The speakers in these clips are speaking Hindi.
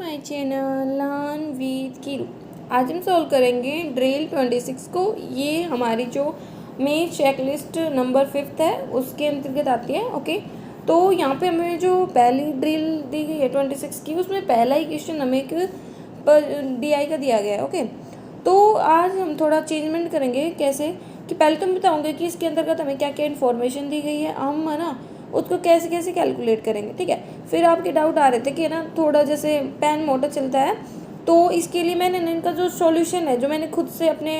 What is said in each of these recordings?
My channel learn with Kiru. आज हम सॉल्व करेंगे ड्रिल 26 को। ये हमारी जो मेन चेकलिस्ट नंबर 5 है उसके अंतर्गत आती है। ओके, तो यहाँ पे हमें जो पहली ड्रिल दी गई है 26 की, उसमें पहला ही क्वेश्चन हमें एक DI का दिया गया है। ओके, तो आज हम थोड़ा चेंजमेंट करेंगे। कैसे कि पहले तो मैं बताऊँगी कि इसके अंतर्गत हमें क्या क्या इन्फॉर्मेशन दी गई है, हम है ना उसको कैसे कैसे कैलकुलेट करेंगे। ठीक है, फिर आपके डाउट आ रहे थे कि ना थोड़ा जैसे पेन मोटर चलता है, तो इसके लिए मैंने इनका जो सॉल्यूशन है जो मैंने खुद से अपने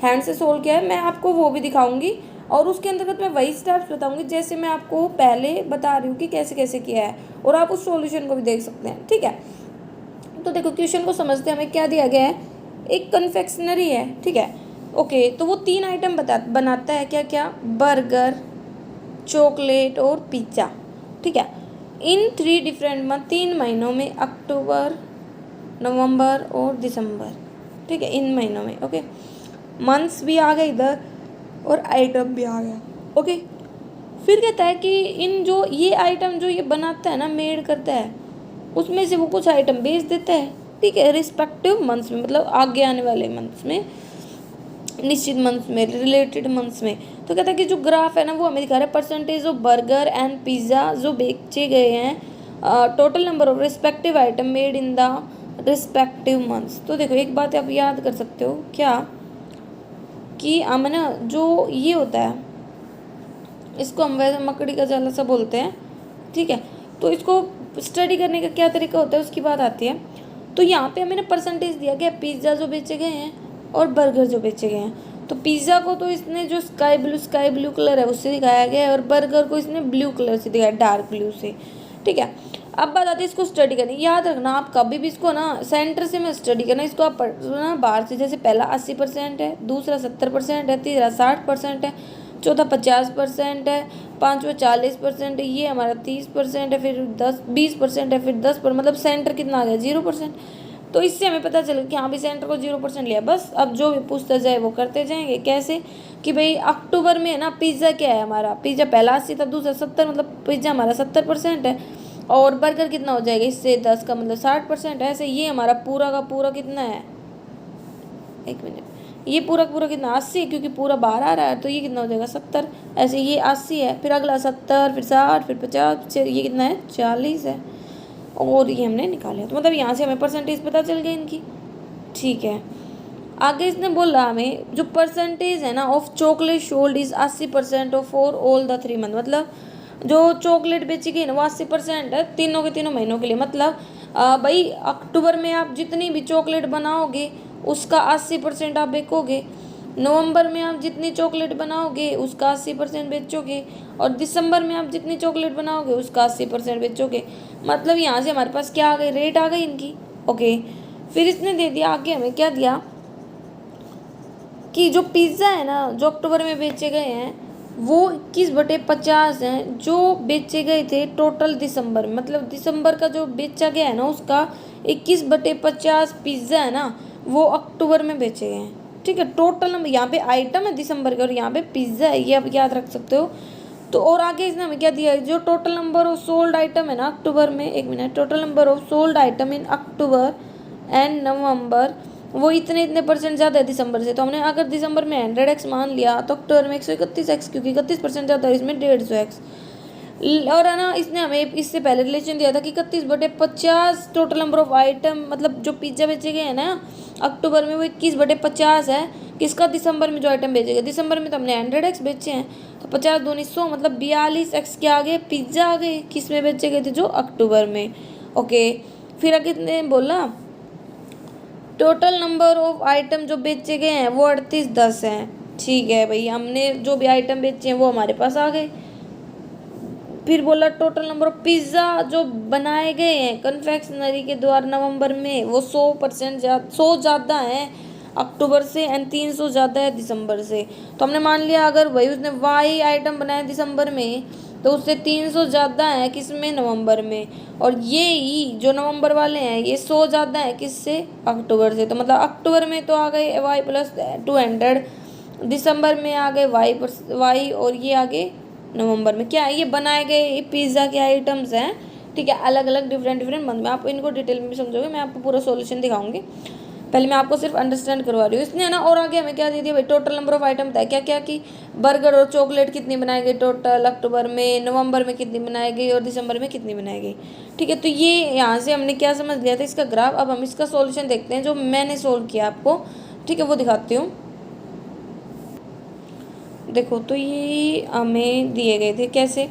हैंड से सोल्व किया है, मैं आपको वो भी दिखाऊंगी और उसके अंतर्गत मैं वही स्टेप्स बताऊंगी जैसे मैं आपको पहले बता रही हूँ कि कैसे कैसे किया है, और आप उस सॉल्यूशन को भी देख सकते हैं। ठीक है, तो देखो क्वेश्चन को समझते हैं। हमें क्या दिया गया है, एक कन्फेक्शनरी है। ठीक है, ओके, तो वो 3 आइटम बनाता है। क्या क्या? बर्गर, चॉकलेट और पिज़्ज़ा। ठीक है, इन 3 डिफरेंट मंथ, 3 महीनों में, अक्टूबर, नवंबर और दिसंबर। ठीक है, इन महीनों में। ओके, मंथ्स भी आ गए इधर और आइटम भी आ गया। ओके, फिर कहता है कि इन जो ये आइटम जो ये बनाता है ना, मेड करता है, उसमें से वो कुछ आइटम बेच देता है। ठीक है, रिस्पेक्टिव मंथ्स में, मतलब आगे आने वाले मंथ्स में, निश्चित मंथ्स में, रिलेटेड मंथ्स में। तो कहता है कि जो ग्राफ है ना वो हमें दिखा रहा है percentage of burger and pizza जो बेचे गए हैं, total number of respective item made in the respective months. तो देखो एक बात आप याद कर सकते हो क्या, कि हम ना जो ये होता है इसको हम वैसे मकड़ी का जाला सा बोलते हैं। ठीक है, तो इसको स्टडी करने का क्या तरीका होता है उसकी बात आती है। तो यहाँ पे हमें ना परसेंटेज दिया गया पिज़्ज़ा जो बेचे गए हैं और बर्गर जो बेचे गए हैं। तो पिज़्ज़ा को तो इसने जो स्काई ब्लू कलर है उससे दिखाया गया है, और बर्गर को इसने ब्लू कलर से दिखाया, डार्क ब्लू से। ठीक है, अब बात आती है इसको स्टडी करनी। याद रखना आप कभी भी इसको ना सेंटर से में स्टडी करना, इसको आप ना बाहर से। जैसे पहला 80% है, दूसरा 70% है, तीसरा 60% है, चौथा 50% है, पाँचवा 40% है, ये हमारा 30% है, फिर 20% है, फिर 10%, मतलब सेंटर कितना आ गया 0%। तो इससे हमें पता चला कि हाँ भी सेंटर को 0% लिया। बस अब जो भी पूछता जाए वो करते जाएंगे। कैसे कि भाई अक्टूबर में है ना पिज़्ज़ा क्या है हमारा, पिज़्ज़ा पहला 80 था, दूसरा 70, मतलब पिज़्ज़ा हमारा 70% है, और बर्गर कितना हो जाएगा इससे 10 का मतलब 60% है। ऐसे ये हमारा पूरा का पूरा कितना है, एक मिनट, ये पूरा पूरा कितना 80, क्योंकि पूरा बाहर आ रहा है, तो ये कितना हो जाएगा 70। ऐसे ये 80 है, फिर अगला 70, फिर 60, फिर 50, ये कितना है 40 है, और ये हमने निकाला। तो मतलब यहाँ से हमें परसेंटेज पता चल गया इनकी। ठीक है, आगे इसने बोला हमें जो परसेंटेज है ना of chocolate sold is 80% of for all the 3 month. मतलब जो चॉकलेट बेची गई ना वो 80% है तीनों के तीनों महीनों के लिए। मतलब भाई अक्टूबर में आप जितनी भी चॉकलेट बनाओगे उसका 80% आप बेचोगे, नवंबर में आप जितनी चॉकलेट बनाओगे उसका 80% बेचोगे, और दिसंबर में आप जितनी चॉकलेट बनाओगे उसका 80% बेचोगे। मतलब यहाँ से हमारे पास क्या आ गई, रेट आ गई इनकी। ओके, फिर इसने दे दिया आगे हमें क्या दिया, कि जो पिज़्ज़ा है ना जो अक्टूबर में बेचे गए हैं वो 21/50 हैं जो बेचे गए थे टोटल दिसंबर में। मतलब दिसंबर का जो बेचा गया है ना उसका 21/50 पिज़्ज़ा है ना वो अक्टूबर में बेचे गए हैं। ठीक है, टोटल नंबर, यहाँ पे आइटम है दिसंबर के और यहाँ पे पिज़्ज़ा है, ये आप याद रख सकते हो। तो और आगे इसने हमें क्या दिया है, जो total number of sold item है ना अक्टूबर में, एक minute, total number of sold item in October and November वो इतने इतने परसेंट ज़्यादा है दिसंबर से। तो हमने अगर दिसंबर में 100x मान लिया तो अक्टूबर में 131x, क्योंकि 31% ज़्यादा है, इसमें 150x। और है ना इसने हमें इससे पहले रिलेशन दिया था कि 31/50 टोटल नंबर ऑफ आइटम, मतलब जो पिज्ज़ा बेचे गए हैं ना अक्टूबर में वो 21/50 है। किसका? दिसंबर में जो आइटम बेचे गए। दिसंबर में तो हमने 100x बेचे हैं, तो 50 दूनी 100, मतलब 42x क्या आ गए, पिज्ज़ा आ गए। किस में बेचे गए थे? जो अक्टूबर में। ओके, फिर आगे कितने बोला, टोटल नंबर ऑफ आइटम जो बेचे गए हैं वो 3810 हैं। ठीक है भाई, हमने जो भी आइटम बेचे हैं वो हमारे पास आ गए। फिर बोला टोटल नंबर ऑफ पिज़्ज़ा जो बनाए गए हैं कन्फेक्शनरी के द्वारा नवंबर में वो 100 ज़्यादा हैं अक्टूबर से, एंड 300 ज़्यादा है दिसंबर से। तो हमने मान लिया अगर भाई उसने वाई आइटम बनाए दिसंबर में तो उससे 300 ज़्यादा है किसमें? नवंबर में। और ये ही जो नवंबर वाले हैं ये 100 ज़्यादा है किससे? अक्टूबर से। तो मतलब अक्टूबर में तो आ गए वाई प्लस 200, दिसंबर में आ गए वाई, और ये आ गए नवंबर में। क्या है? ये बनाए गए पिज़्ज़ा के आइटम्स हैं ठीक है, अलग अलग डिफरेंट डिफरेंट मंथ में। आप इनको डिटेल में भी समझोगे, मैं आपको पूरा सॉल्यूशन दिखाऊंगी। पहले मैं आपको सिर्फ अंडरस्टैंड करवा रही हूँ। इसने ना और आगे हमें क्या दे दिया भाई, टोटल नंबर ऑफ आइटम बताया क्या क्या कि बर्गर और चॉकलेट कितनी बनाई गई टोटल अक्टूबर में, नवंबर में कितनी बनाई गई और दिसंबर में कितनी बनाई गई। ठीक है, तो ये यहाँ से हमने क्या समझ लिया था इसका ग्राफ। अब हम इसका सॉल्यूशन देखते हैं जो मैंने सोल्व किया आपको। ठीक है, वो दिखाती हूँ। देखो, तो ये हमें दिए गए थे कैसे,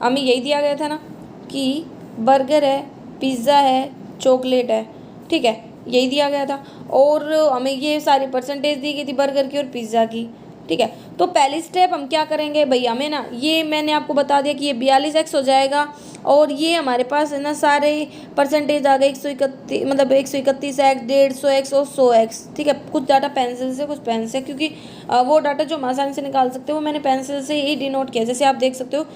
हमें यही दिया गया था ना कि बर्गर है, पिज़्ज़ा है, चॉकलेट है। ठीक है, यही दिया गया था और हमें ये सारी परसेंटेज दी गई थी बर्गर की और पिज़्ज़ा की। ठीक है, तो पहली स्टेप हम क्या करेंगे भाई, हमें ना ये मैंने आपको बता दिया कि ये 42x हो जाएगा और ये हमारे पास है ना सारे परसेंटेज आ गए 131, मतलब 131x, 150x और 100x। ठीक है, कुछ डाटा पेंसिल से कुछ पेन से, क्योंकि वो डाटा जो हम आसानी से निकाल सकते हो वो मैंने पेंसिल से ही डिनोट किया, जैसे आप देख सकते हो।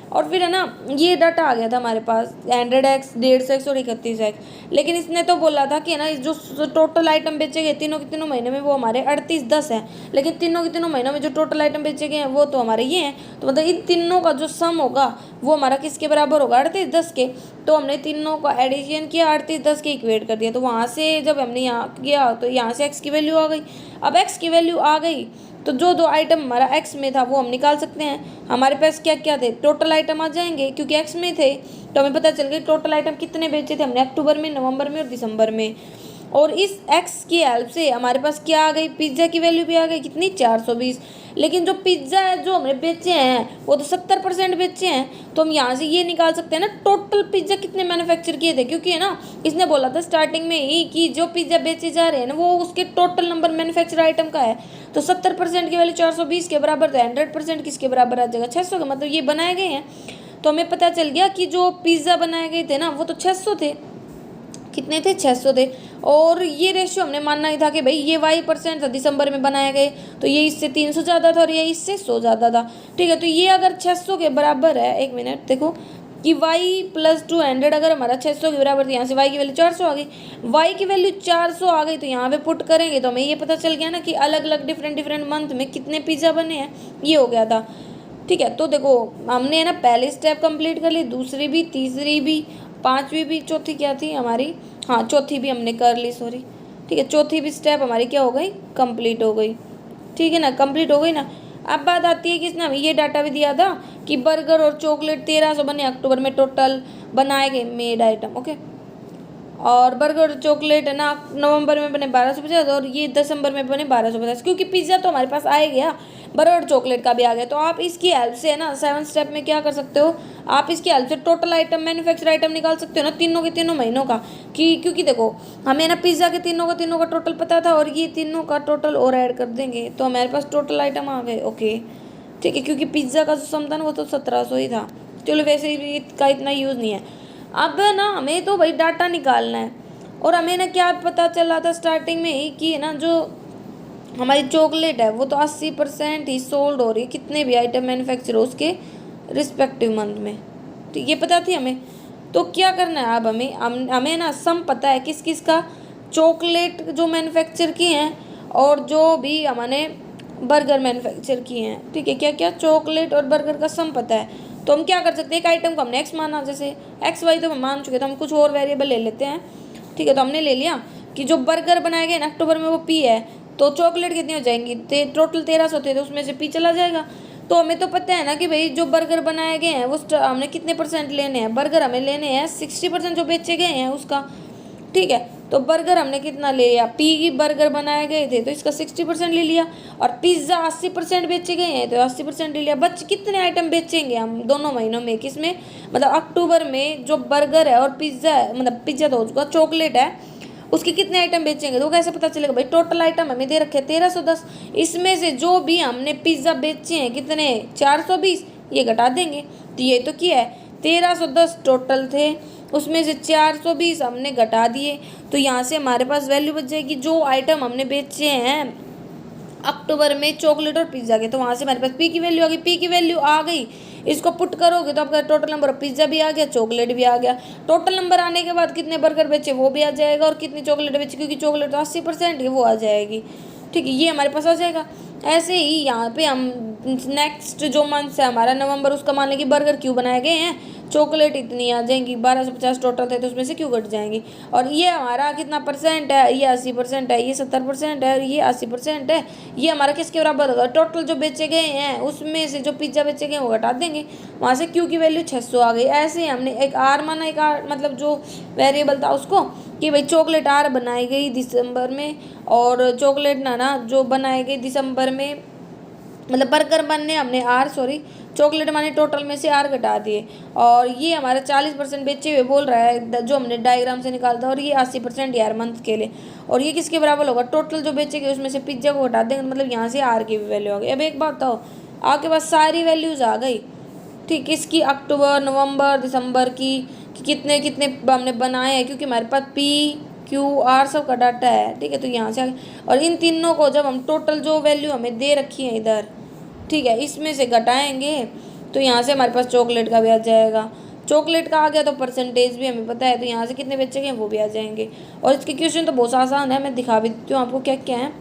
और फिर है ना ये डाटा आ गया था हमारे पास 100x, 150x और 31x। लेकिन इसने तो बोला था कि है ना जो टोटल आइटम बेचे गए तीनों के तीनों महीने में वो हमारे 3810 है। लेकिन तीनों के तीनों महीनों में जो टोटल आइटम बेचे गए हैं वो तो हमारे ये हैं। तो मतलब इन तीनों का जो सम होगा वो हमारा किसके बराबर होगा, 3810 के। तो हमने तीनों का एडिशन किया, 3810 के इक्वेट कर दिया। तो वहाँ से जब हमने यहाँ किया तो यहाँ से एक्स की वैल्यू आ गई। अब एक्स की वैल्यू आ गई तो जो दो आइटम हमारा एक्स में था वो हम निकाल सकते हैं। हमारे पास क्या क्या थे, टोटल आइटम आ जाएंगे क्योंकि एक्स में थे। तो हमें पता चल गया टोटल आइटम कितने बेचे थे हमने अक्टूबर में, नवंबर में और दिसंबर में। और इस एक्स की हेल्प से हमारे पास क्या आ गई, पिज्ज़ा की वैल्यू भी आ गई कितनी, 420। लेकिन जो पिज्ज़ा है जो हमने बेचे हैं वो तो 70% बेचे हैं। तो हम यहाँ से ये निकाल सकते हैं ना टोटल पिज्ज़ा कितने मैन्युफैक्चर किए थे, क्योंकि है ना इसने बोला था स्टार्टिंग में ही कि जो पिज्ज़ा बेचे जा रहे हैं ना वो उसके टोटल नंबर मैन्युफैक्चर आइटम का है। तो 70% की वैल्यू 420 के बराबर, तो 100% किसके बराबर आ जाएगा, 600 का। मतलब ये बनाए गए हैं। तो हमें पता चल गया कि जो पिज़्ज़ा बनाए गए थे ना वो तो 600 थे। कितने थे, 600 थे। और ये रेशियो हमने मानना ही था कि भाई ये y% था, दिसंबर में बनाए गए तो ये इससे 300 ज़्यादा था और ये इससे 100 ज़्यादा था। ठीक है, तो ये अगर 600 के बराबर है, एक मिनट देखो कि y + 200 अगर हमारा 600 के बराबर, तो यहाँ से y की वैल्यू 400 आ गई। y की वैल्यू 400 आ गई तो यहाँ पे पुट करेंगे तो हमें ये पता चल गया ना कि अलग अलग डिफरेंट मंथ में कितने पिज़्ज़ा बने हैं, ये हो गया था। ठीक है, तो देखो हमने ना पहली स्टेप कंप्लीट कर ली, दूसरी भी, तीसरी भी, पांचवी भी, चौथी क्या थी हमारी, हाँ चौथी भी हमने कर ली, सॉरी। ठीक है, चौथी भी स्टेप हमारी क्या हो गई, कंप्लीट हो गई। ठीक है ना, कंप्लीट हो गई ना। अब बात आती है कि इसने हमें ये डाटा भी दिया था कि बर्गर और चॉकलेट 1300 बने अक्टूबर में टोटल बनाए गए मेड आइटम। ओके, और बर्गर और चॉकलेट है ना नवंबर में बने 1250 और ये दिसंबर में बने 1250, क्योंकि पिज़्ज़ा तो हमारे पास आ ही गया, बर्गर और चॉकलेट का भी आ गया। तो आप इसकी हेल्प से है ना 7 स्टेप में क्या कर सकते हो, आप इसकी हेल्प से टोटल आइटम मैन्युफैक्चर आइटम निकाल सकते हो ना तीनों के तीनों महीनों का। कि क्योंकि देखो हमें ना पिज़्ज़ा के तीनों का टोटल पता था और ये तीनों का टोटल और ऐड कर देंगे तो हमारे पास टोटल आइटम आ गए। ओके ठीक है, क्योंकि पिज़्ज़ा का जो सम था ना वो तो 1700 ही था। चलो वैसे भी इसका इतना यूज़ नहीं है। अब ना हमें तो भाई डाटा निकालना है और हमें ना क्या पता चला था स्टार्टिंग में ही कि ना जो हमारी चॉकलेट है वो तो 80% ही सोल्ड हो रही है, कितने भी आइटम मैन्युफैक्चर हो उसके रिस्पेक्टिव मंथ में। तो ये पता थी हमें। तो क्या करना है अब हमें ना सम पता है किस किस का, चॉकलेट जो मैन्युफैक्चर किए हैं और जो भी हमने बर्गर मैन्युफैक्चर किए हैं। ठीक है, क्या क्या, चॉकलेट और बर्गर का सम पता है। तो हम क्या कर सकते हैं, एक आइटम को हमने एक्स माना, जैसे एक्स वाई तो हम मान चुके, तो हम कुछ और वेरिएबल ले लेते हैं। ठीक है, तो हमने ले लिया कि जो बर्गर बनाए गए ना अक्टूबर में वो पी है, तो चॉकलेट कितनी हो जाएंगी, टोटल 1300 थे तो उसमें से पी चला जाएगा। तो हमें तो पता है ना कि भाई जो बर्गर बनाए गए हैं वो हमने कितने % लेने हैं, बर्गर हमें लेने हैं 60% जो बेचे गए हैं उसका। ठीक है, तो बर्गर हमने कितना ले लिया, पी की बर्गर बनाए गए थे तो इसका 60% ले लिया, और पिज़्ज़ा 80% बेचे गए हैं तो 80% ले लिया। बच कितने आइटम बेचेंगे हम दोनों महीनों में, किसमें, मतलब अक्टूबर में जो बर्गर है और पिज़्ज़ा है, मतलब पिज़्ज़ा तो उसका चॉकलेट है उसके कितने आइटम बेचेंगे। तो कैसे पता चलेगा भाई, टोटल आइटम हमें दे रखे 1310, इसमें से जो भी हमने पिज़्ज़ा बेचे हैं कितने 420, ये घटा देंगे। तो ये तो किया है 1310 टोटल थे, उसमें से 420 हमने घटा दिए। तो यहाँ से हमारे पास वैल्यू बच जाएगी जो आइटम हमने बेचे हैं अक्टूबर में चॉकलेट और पिज़्ज़ा के, तो वहाँ से हमारे पास पी की वैल्यू आ गई। पी की वैल्यू आ गई, इसको पुट करोगे तो आपका टोटल नंबर ऑफ पिज़्ज़ा भी आ गया, चॉकलेट भी आ गया। टोटल नंबर आने के बाद कितने बर्गर बेचे वो भी आ जाएगा और कितनी चॉकलेट बेची, क्योंकि चॉकलेट तो 80% है वो आ जाएगी। ठीक है, ये हमारे पास आ जाएगा। ऐसे ही यहाँ पे हम नेक्स्ट जो मंथ है हमारा नवंबर, उसका मान लें कि बर्गर क्यों बनाए गए हैं, चॉकलेट इतनी आ जाएंगी, 1250 टोटल थे तो उसमें से क्यों घट जाएंगी। और ये हमारा कितना परसेंट है, ये 80% है, ये 70% है, ये 80% है। ये हमारा किसके बराबर होगा, टोटल जो बेचे गए हैं उसमें से जो पिज्ज़ा बेचे गए वो घटा देंगे, वहाँ से क्यू की वैल्यू 600 आ गई। ऐसे ही हमने एक आर माना, एक आर मतलब जो वेरिएबल था उसको, कि भाई चॉकलेट आर बनाई गई दिसंबर में, और चॉकलेट ना जो बनाई गई दिसंबर में, मतलब बर्गर बनने हमने चॉकलेट माने टोटल में से आर घटा दिए। और ये हमारा 40% बेचे हुए बोल रहा है जो हमने डायग्राम से निकालता है, और ये 80% यार मंथ के लिए। और ये किसके बराबर होगा, टोटल जो बेचे गए उसमें से पिज्ज़ा को घटा देंगे, मतलब यहाँ से आर की भी वैल्यू आ गई। अब एक बात बताओ, आपके पास सारी वैल्यूज़ आ गई, ठीक, इसकी अक्टूबर नवंबर दिसंबर की, कि कितने कितने हमने बनाए हैं, क्योंकि हमारे पास पी क्यू आर सब का डाटा है, ठीक है। तो यहाँ से और इन तीनों को जब हम टोटल जो वैल्यू हमें दे रखी है इधर, ठीक है, इसमें से घटाएंगे तो यहाँ से हमारे पास चॉकलेट का भी आ जाएगा। चॉकलेट का आ गया तो परसेंटेज भी हमें पता है, तो यहाँ से कितने बच्चे हैं वो भी आ जाएंगे। और इसके क्वेश्चन तो बहुत आसान है, मैं दिखा भी देती हूँ आपको क्या क्या है।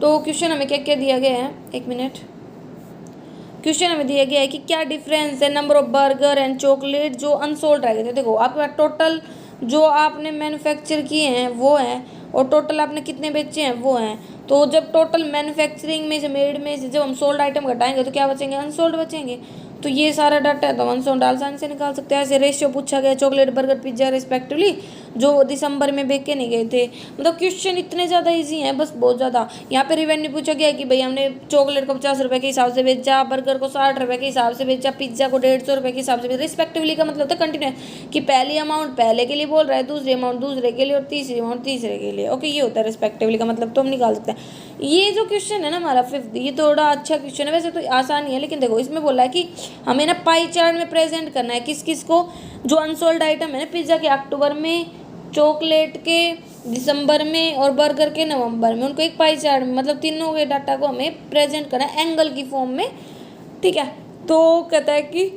तो क्वेश्चन हमें क्या क्या दिया गया है, एक मिनट। क्वेश्चन हमें दिया गया है कि क्या डिफरेंस है number of burger and chocolate जो अनसोल्ड रह गए थे। देखो आपके पास टोटल जो आपने मैन्युफैक्चर किए हैं वो हैं, और टोटल आपने कितने बेचे हैं वो हैं। तो जब टोटल मैन्युफैक्चरिंग में से मेड में से जब हम सोल्ड आइटम घटाएंगे तो क्या बचेंगे, अनसोल्ड बचेंगे। तो ये सारा डाटा है तो अनसोल्ड आसानी से निकाल सकते हैं। ऐसे रेशियो पूछा गया चॉकलेट बर्गर पिज्जा रिस्पेक्टिवली जो दिसंबर में बेचे नहीं गए थे। मतलब क्वेश्चन इतने ज़्यादा इजी हैं, बस बहुत ज़्यादा। यहाँ पे रिवेन्यू पूछा गया कि भाई हमने चॉकलेट को 50 रुपये के हिसाब से बेचा, बर्गर को 60 रुपये के हिसाब से बेचा, पिज्जा को 150 रुपये के हिसाब से बेचा। रिस्पेक्टिवली का मतलब होता है कंटिन्यू, कि पहली अमाउंट पहले के लिए बोल रहा है, दूसरी अमाउंट दूसरे के लिए, और तीसरी अमाउंट तीसरे के लिए। ओके, ये होता है रिस्पेक्टिवली का मतलब, तो हम निकाल सकते हैं। ये जो क्वेश्चन है ना हमारा 5th, ये थोड़ा अच्छा क्वेश्चन है, वैसे तो आसान ही है, लेकिन देखो इसमें बोला है कि हमें ना पाई चार्ट में प्रेजेंट करना है किस किस को, जो अनसोल्ड आइटम है ना, पिज्ज़ा के अक्टूबर में, चॉकलेट के दिसंबर में, और बर्गर के नवंबर में, उनको एक पाई चार्ट में, मतलब तीनों के डाटा को हमें प्रेजेंट करना है एंगल की फॉर्म में, ठीक है। तो कहता है कि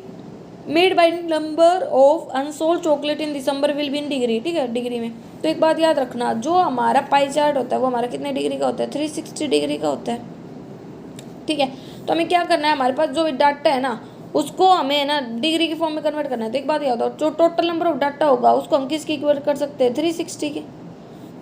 made by number of unsold chocolate in December will be in degree, ठीक है, डिग्री में। तो एक बात याद रखना, जो हमारा पाई चार्ट होता है वो हमारा कितने डिग्री का होता है, 360 डिग्री का होता है, ठीक है। तो हमें क्या करना है, हमारे पास जो डाटा है ना उसको हमें ना डिग्री की फॉर्म में कन्वर्ट करना है। तो एक बात याद हो, जो टोटल नंबर ऑफ डाटा होगा उसको हम किसकी इक्वल कर सकते हैं, 360 के।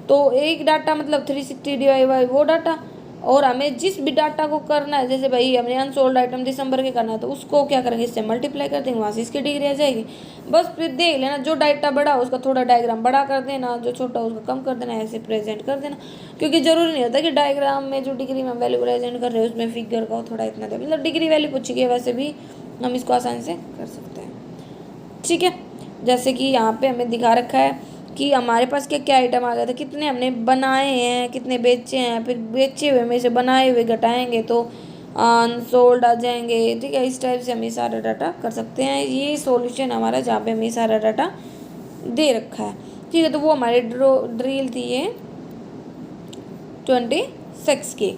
तो एक डाटा मतलब 360 डिवाइड बाई वो डाटा, और हमें जिस भी डाटा को करना है, जैसे भाई हमने अनसोल्ड आइटम दिसंबर के करना है तो उसको क्या करेंगे, इससे मल्टीप्लाई कर देंगे, वहाँ से इसकी डिग्री आ जाएगी। बस फिर देख लेना, जो डाटा बड़ा उसका थोड़ा डायग्राम बड़ा कर देना, जो छोटा उसका कम कर देना, ऐसे प्रेजेंट कर देना। क्योंकि जरूरी नहीं होता कि डायग्राम में जो डिग्री में वैल्यू प्रेजेंट कर रहे हैं उसमें फिगर का थोड़ा इतना दे, मतलब डिग्री वैल्यू पूछी गई, वैसे भी हम इसको आसानी से कर सकते हैं, ठीक है। जैसे कि यहाँ पे हमें दिखा रखा है कि हमारे पास क्या क्या आइटम आ गया था, कितने हमने बनाए हैं, कितने बेचे हैं, फिर बेचे हुए में से बनाए हुए घटाएंगे तो अनसोल्ड आ जाएंगे, ठीक है। इस टाइप से हम ये सारा डाटा कर सकते हैं। ये सॉल्यूशन हमारा जहाँ पे हमें ये सारा डाटा दे रखा है, ठीक है। तो वो हमारी ड्रिल थी ये 26 की।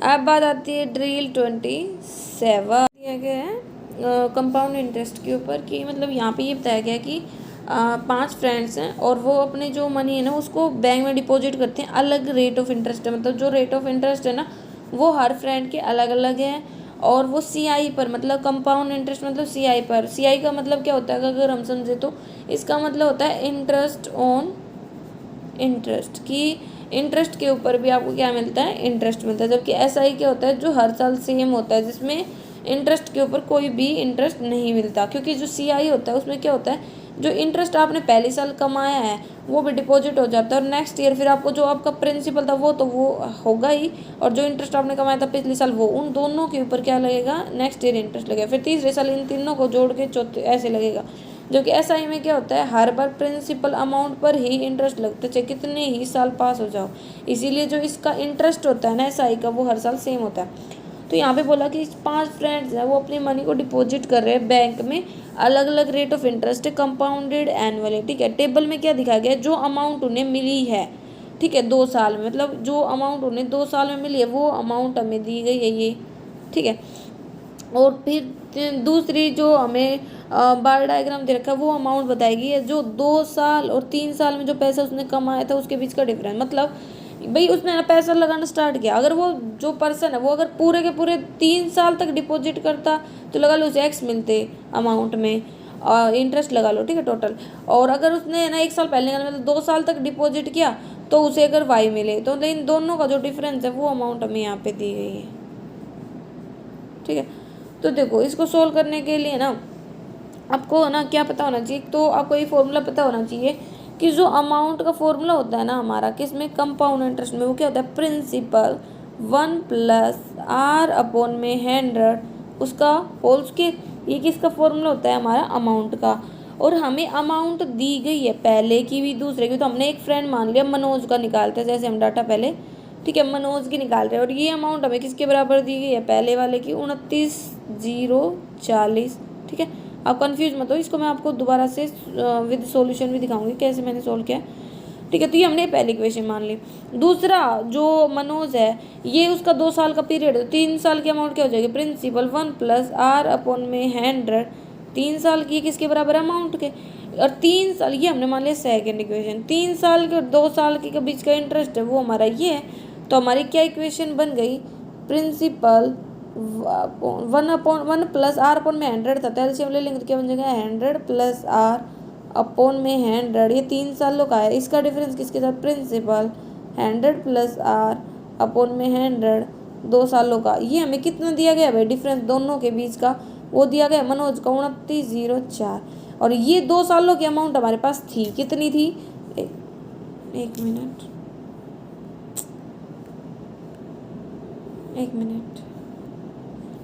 अब बात आती है ड्रिल 27 दिया गया है कंपाउंड इंटरेस्ट के ऊपर, कि मतलब यहाँ पे ये बताया गया कि 5 फ्रेंड्स हैं और वो अपने जो मनी है ना उसको बैंक में डिपॉजिट करते हैं, अलग रेट ऑफ इंटरेस्ट है, मतलब जो रेट ऑफ इंटरेस्ट है ना वो हर फ्रेंड के अलग अलग है। और वो CI पर, मतलब कंपाउंड इंटरेस्ट मतलब CI पर। CI का मतलब क्या होता है अगर हम समझे तो, इसका मतलब होता है इंटरेस्ट ऑन इंटरेस्ट, की इंटरेस्ट के ऊपर भी आपको क्या मिलता है, इंटरेस्ट मिलता है। जबकि SI क्या होता है, जो हर साल सेम होता है, जिसमें इंटरेस्ट के ऊपर कोई भी इंटरेस्ट नहीं मिलता। क्योंकि जो CI होता है उसमें क्या होता है, जो इंटरेस्ट आपने पहले साल कमाया है वो भी डिपॉजिट हो जाता है, और नेक्स्ट ईयर फिर आपको जो आपका प्रिंसिपल था वो तो वो होगा ही, और जो इंटरेस्ट आपने कमाया था पिछले साल वो, उन दोनों के ऊपर क्या लगेगा, नेक्स्ट ईयर इंटरेस्ट लगेगा। फिर तीसरे साल इन तीनों को जोड़ के चौथे ऐसे लगेगा। जो कि SI में क्या होता है, हर बार प्रिंसिपल अमाउंट पर ही इंटरेस्ट लगता है, चाहे कितने ही साल पास हो जाओ। इसीलिए जो इसका इंटरेस्ट होता है ना SI का, वो हर साल सेम होता है। तो यहाँ पे बोला कि 5 फ्रेंड्स हैं वो अपनी मनी को डिपॉजिट कर रहे हैं बैंक में, अलग अलग रेट ऑफ इंटरेस्ट है, कंपाउंडेड एनुअली, ठीक है। टेबल में क्या दिखाया गया है, जो अमाउंट उन्हें मिली है, ठीक है, 2 साल में, मतलब जो अमाउंट उन्हें 2 साल में मिली है वो अमाउंट हमें दी गई है ये, ठीक है। और फिर दूसरी जो हमें बार डायग्राम दे रखा है वो अमाउंट बताएगी है, जो 2 साल और 3 साल में जो पैसा उसने कमाया था उसके बीच का डिफरेंस। मतलब भाई उसने ना पैसा लगाना स्टार्ट किया, अगर वो जो पर्सन है वो अगर पूरे के पूरे 3 साल तक डिपॉजिट करता तो लगा लो उसे एक्स मिलते अमाउंट में, और इंटरेस्ट लगा लो, ठीक है, टोटल। और अगर उसने ना 1 साल पहले मतलब 2 साल तक डिपॉजिट किया तो उसे अगर वाई मिले, तो इन दोनों का जो डिफरेंस है वो अमाउंट हमें यहाँ पे दी गई है, ठीक है। तो देखो इसको सोल्व करने के लिए ना आपको ना क्या पता होना चाहिए, तो आपको ये फॉर्मूला पता होना चाहिए कि जो अमाउंट का फॉर्मूला होता है ना हमारा किस में, कंपाउंड इंटरेस्ट में, वो क्या होता है, प्रिंसिपल 1+r/100 उसका होल स्क्वायर। ये किसका फॉर्मूला होता है, हमारा अमाउंट का। और हमें अमाउंट दी गई है पहले की भी दूसरे की, तो हमने एक फ्रेंड मान लिया मनोज का निकालते हैं, जैसे हम डाटा पहले, ठीक है, मनोज की निकाल रहे हैं। और ये अमाउंट हमें किसके बराबर दी गई है, पहले वाले की 29,040, ठीक है। आप कंफ्यूज मत हो, इसको मैं आपको दोबारा से विद सॉल्यूशन भी दिखाऊंगी कैसे मैंने सोल्व किया, ठीक है। तो ये हमने पहली इक्वेशन मान ली। दूसरा जो मनोज है ये उसका 2 साल का पीरियड है, 3 साल की अमाउंट क्या हो जाएगी, प्रिंसिपल 1+r/100, 3 साल की किसके बराबर अमाउंट के। और 3 साल ये हमने मान लिया सेकेंड इक्वेशन, 3 साल के और 2 साल के बीच का इंटरेस्ट है वो हमारा ये है। तो हमारी क्या इक्वेशन बन गई, प्रिंसिपल 1+r/100 था, तो एलसीएम ले लेंगे तो क्या बन जाएगा 100+r/100। ये 3 सालों का है, इसका डिफरेंस किसके साथ, प्रिंसिपल 100+r/100 2 सालों का। ये हमें कितना दिया गया भाई, डिफरेंस दोनों के बीच का वो दिया गया मनोज का 29,004। और ये 2 सालों की अमाउंट हमारे पास थी, कितनी थी, एक मिनट,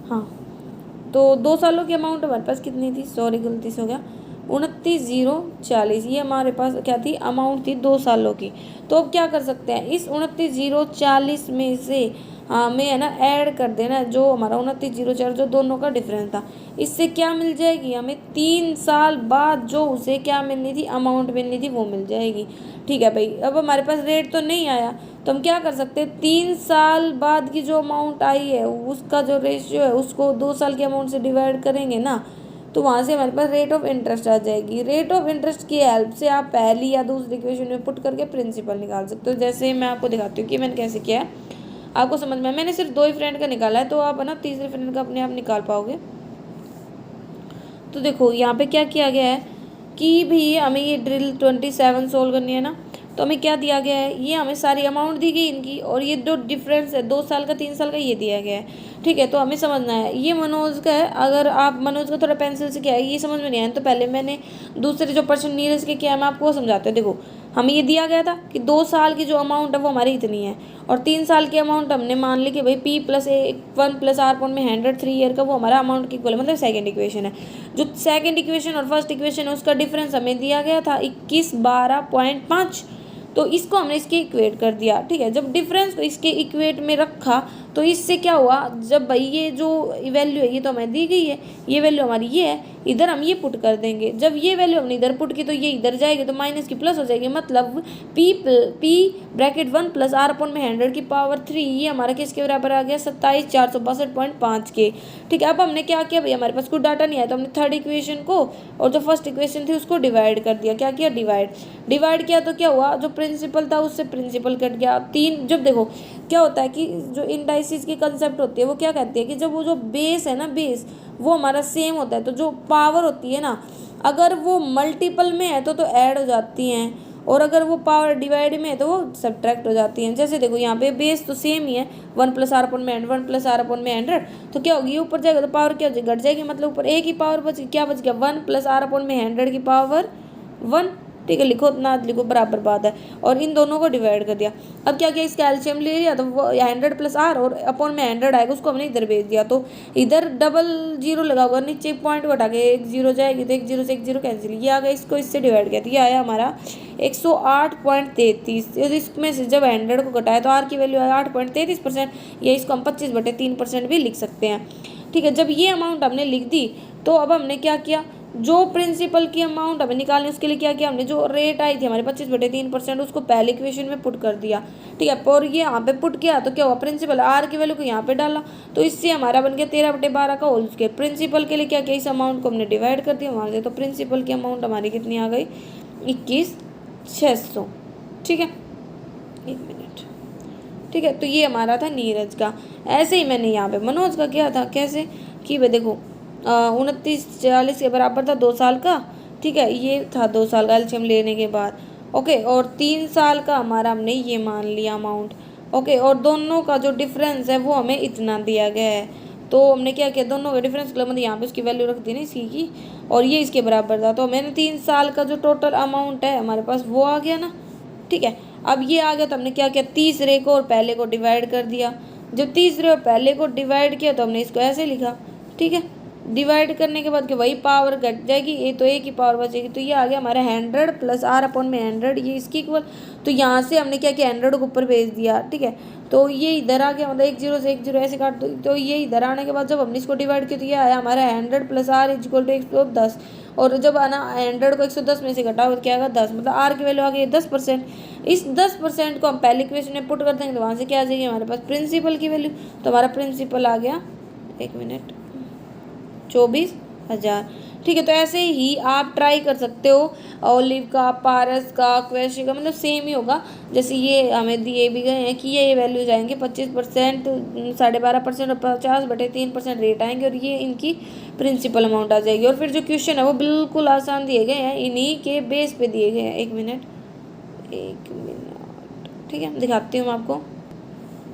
हाँ, तो 2 सालों की अमाउंट हमारे पास कितनी थी, सॉरी गलती से हो गया, 29,040। ये हमारे पास क्या थी, अमाउंट थी 2 सालों की। तो अब क्या कर सकते हैं, इस 29,040 में से हमें है ना ऐड कर देना जो हमारा 29,004 जो दोनों का डिफरेंस था। इससे क्या मिल जाएगी हमें, 3 साल बाद जो उसे क्या मिलनी थी, अमाउंट मिलनी थी वो मिल जाएगी, ठीक है भाई। अब हमारे पास रेट तो नहीं आया तो हम क्या कर सकते हैं, 3 साल बाद की जो अमाउंट आई है उसका जो रेशियो है उसको 2 साल की अमाउंट से डिवाइड करेंगे ना, तो वहाँ से हमारे पास रेट ऑफ इंटरेस्ट आ जाएगी। रेट ऑफ इंटरेस्ट की हेल्प से आप पहली या दूसरी इक्वेशन में पुट करके प्रिंसिपल निकाल सकते हो। जैसे मैं आपको दिखाती हूँ कि मैंने कैसे किया है, आपको समझ में, मैंने सिर्फ 2 ही फ्रेंड का निकाला है, तो आप है ना तीसरे फ्रेंड का अपने आप निकाल पाओगे। तो देखो यहाँ पे क्या किया गया है कि भाई हमें ये ड्रिल 27 सोल्व करनी है ना, तो हमें क्या दिया गया है, ये हमें सारी अमाउंट दी गई इनकी, और ये जो डिफरेंस है 2 साल का 3 साल का ये दिया गया है, ठीक है। तो हमें समझना है ये मनोज का है, अगर आप मनोज का थोड़ा पेंसिल से क्या है ये समझ में नहीं आया तो पहले मैंने दूसरे जो पर्सन नीरज के क्या है मैं आपको समझाती हूँ। देखो हमें ये दिया गया था कि 2 साल की जो अमाउंट है वो हमारी इतनी है, और 3 साल की अमाउंट हमने मान ली कि भाई P+1+r/100 3 ईयर का वो हमारा अमाउंट की इक्वल है, मतलब सेकंड इक्वेशन है। जो सेकंड इक्वेशन और फर्स्ट इक्वेशन है उसका डिफरेंस हमें दिया गया था 2112.5, तो इसको हमने इसके इक्वेट कर दिया, ठीक है। जब डिफरेंस को इसके इक्वेट में रखा तो इससे क्या हुआ, जब भाई ये जो वैल्यू है ये तो हमें दी गई है, ये वैल्यू हमारी ये है, इधर हम ये पुट कर देंगे। जब ये वैल्यू हमने इधर पुट की तो ये इधर जाएगी तो माइनस की प्लस हो जाएगी, मतलब P(1+r/100 की पावर 3 ये हमारा किसके बराबर आ गया 27,462.5 के, ठीक है। अब हमने क्या किया भाई, हमारे पास कोई डाटा नहीं आया तो हमने थर्ड इक्वेशन को और जो फर्स्ट इक्वेशन थी उसको डिवाइड कर दिया। क्या किया, डिवाइड किया तो क्या हुआ, जो प्रिंसिपल था उससे प्रिंसिपल कट गया। 3 जब देखो क्या होता है कि जो इंडाइसिस की कंसेप्ट होती है वो क्या कहती है कि जब वो जो बेस है ना, बेस वो हमारा सेम होता है तो जो पावर होती है ना अगर वो मल्टीपल में है तो ऐड हो जाती हैं, और अगर वो पावर डिवाइड में है तो वो सब्ट्रैक्ट हो जाती हैं। जैसे देखो यहाँ पे बेस तो सेम ही है 1+r/100 तो क्या होगी, ऊपर जाएगा तो पावर क्या हो जाएगी, घट जाएगी, मतलब ऊपर एक ही पावर बच क्या बच गया 1+r/100 की पावर 1, ठीक है। लिखो ना लिखो बराबर बात है, और इन दोनों को डिवाइड कर दिया। अब क्या किया, इसका एलसीएम ले लिया तो वो 100+r और अपॉन में 100 आएगा उसको हमने इधर भेज दिया, तो इधर डबल जीरो लगा होगा, नीचे पॉइंट हटा के 1 0 जाएगी तो 1 0 से 1 0 कैंसिल, ये आ गया, इसको इससे डिवाइड किया तो ये आया हमारा 108.33। इसमें से जब 100 को घटाया तो आर की वैल्यू आया 8.33%, या इसको हम 25/3% भी लिख सकते हैं, ठीक है। जब ये अमाउंट हमने लिख दी तो अब हमने क्या किया, जो प्रिंसिपल की अमाउंट हमें निकालनी उसके लिए क्या किया हमने, जो रेट आई थी हमारे 25/3% उसको पहले इक्वेशन में पुट कर दिया, ठीक है। और ये यहाँ पे पुट किया तो क्या हुआ, प्रिंसिपल आर की वैल्यू को यहाँ पे डाला तो इससे हमारा बन गया 13/12 का होल स्क्वायर। प्रिंसिपल के लिए क्या किया, इस अमाउंट को हमने डिवाइड कर दिया वहाँ से, तो प्रिंसिपल की अमाउंट हमारी कितनी आ गई 21,600, ठीक है। 1 मिनट, ठीक है। तो ये हमारा था नीरज का। ऐसे ही मैंने यहाँ पे मनोज का किया था। कैसे कि भाई देखो 29 40 के बराबर था 2 साल का, ठीक है। ये था 2 साल का एलसीएम लेने के बाद, ओके। और 3 साल का हमारा हमने ये मान लिया अमाउंट, ओके। और दोनों का जो डिफरेंस है वो हमें इतना दिया गया है। तो हमने क्या किया, दोनों का डिफरेंस मतलब यहाँ पे उसकी वैल्यू रख दी ना सी की, और ये इसके बराबर था। तो मैंने 3 साल का जो टोटल अमाउंट है हमारे पास वो आ गया ना, ठीक है। अब ये आ गया तो हमने क्या किया, तीसरे को और पहले को डिवाइड कर दिया। जब तीसरे और पहले को डिवाइड किया तो हमने इसको ऐसे लिखा, ठीक है। डिवाइड करने के बाद कि वही पावर घट जाएगी, ये तो एक ही पावर बचेगी। तो ये आ गया हमारा 100 प्लस आर अपॉन में 100, ये इसकी इक्वल। तो यहाँ से हमने क्या किया, 100 को ऊपर भेज दिया, ठीक है। तो ये इधर आ गया, मतलब 1 0 से 1 0 ऐसे काट दो। तो ये इधर आने के बाद जब हमने इसको डिवाइड किया तो ये आया हमारा 100 plus R is equal to 110। और जब आना 100 को 110 में से घटाओ तो क्या आएगा 10, मतलब आर की वैल्यू आ गई 10%। इस 10% को हम पहले इक्वेशन में पुट कर देंगे तो वहाँ से क्या आ जाएगी हमारे पास, प्रिंसिपल की वैल्यू। तो हमारा प्रिंसिपल आ गया 1 मिनट 24,000, ठीक है। तो ऐसे ही आप ट्राई कर सकते हो। ओलिव का, पारस का, क्वेश्चन का मतलब सेम ही होगा। जैसे ये हमें दिए भी गए हैं कि ये वैल्यूज आएंगे 25%, 12.5% और 50/3% रेट आएंगे, और ये इनकी प्रिंसिपल अमाउंट आ जाएगी। और फिर जो क्वेश्चन है वो बिल्कुल आसान दिए गए हैं, इन्हीं के बेस पे दिए गए हैं। 1 मिनट, ठीक है, दिखाती हूँ मैं आपको।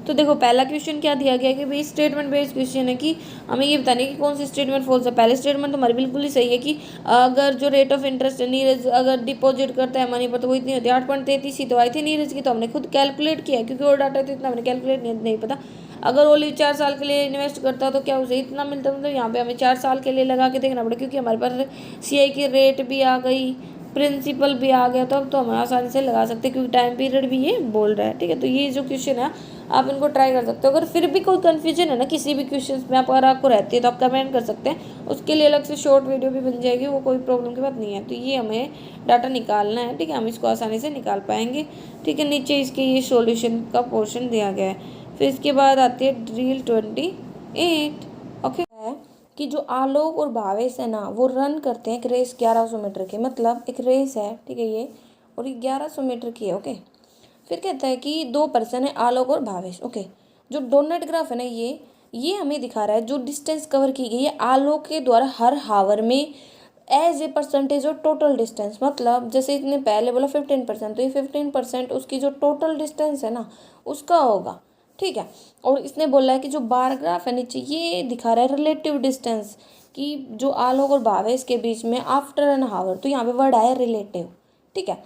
तो देखो पहला क्वेश्चन क्या दिया गया कि भाई स्टेटमेंट बेस्ड क्वेश्चन है कि हमें ये बताने कि कौन सी स्टेटमेंट फॉल्स है। पहले स्टेटमेंट तो हमारी बिल्कुल ही सही है कि अगर जो रेट ऑफ इंटरेस्ट है नीरज अगर डिपॉजिट करता है मनी पर तो वो इतनी होती है 8.33 ही तो आई थी नीरज की। तो हमने खुद कैलकुलेट किया क्योंकि और डाटा तो इतना हमने कैलकुलेट नहीं पता। अगर ओली 4 साल के लिए इन्वेस्ट करता है तो क्या उसे इतना मिलता, मतलब यहाँ पे हमें 4 साल के लिए लगा के देखना पड़ेगा क्योंकि हमारे पास सीआई की रेट भी आ गई, प्रिंसिपल भी आ गया। तो अब तो हम आसानी से लगा सकते हैं क्योंकि टाइम पीरियड भी ये बोल रहा है, ठीक है। तो ये जो क्वेश्चन है आप इनको ट्राई कर सकते हो। अगर फिर भी कोई कन्फ्यूजन है ना किसी भी क्वेश्चन में अगर आपको रहती है तो आप कमेंट कर सकते हैं, उसके लिए अलग से शॉर्ट वीडियो भी बन जाएगी, वो कोई प्रॉब्लम की बात नहीं है। तो ये हमें डाटा निकालना है, ठीक है। हम इसको आसानी से निकाल पाएंगे, ठीक है। नीचे इसके ये सॉल्यूशन का पोर्शन दिया गया है। फिर इसके बाद आती है ड्रिल 28, ओके। कि जो आलोक और भावेश है ना वो रन करते हैं एक रेस 1100 मीटर की, मतलब एक रेस है, ठीक है ये, और ये 1100 मीटर की है, ओके। फिर कहता है कि 2 पर्सन है आलोक और भावेश, ओके। जो डोनट ग्राफ है ना ये हमें दिखा रहा है जो डिस्टेंस कवर की गई है आलोक के द्वारा हर हावर में as a percentage of total distance. मतलब जैसे इसने पहले बोला 15%, तो ये 15% उसकी जो टोटल डिस्टेंस है ना उसका होगा, ठीक है। और इसने बोला है कि जो बार ग्राफ है नीचे ये दिखा रहा है रिलेटिव डिस्टेंस कि जो आलोक और भावेश के बीच में आफ्टर एन हावर। तो यहाँ पे वर्ड आया रिलेटिव, ठीक है।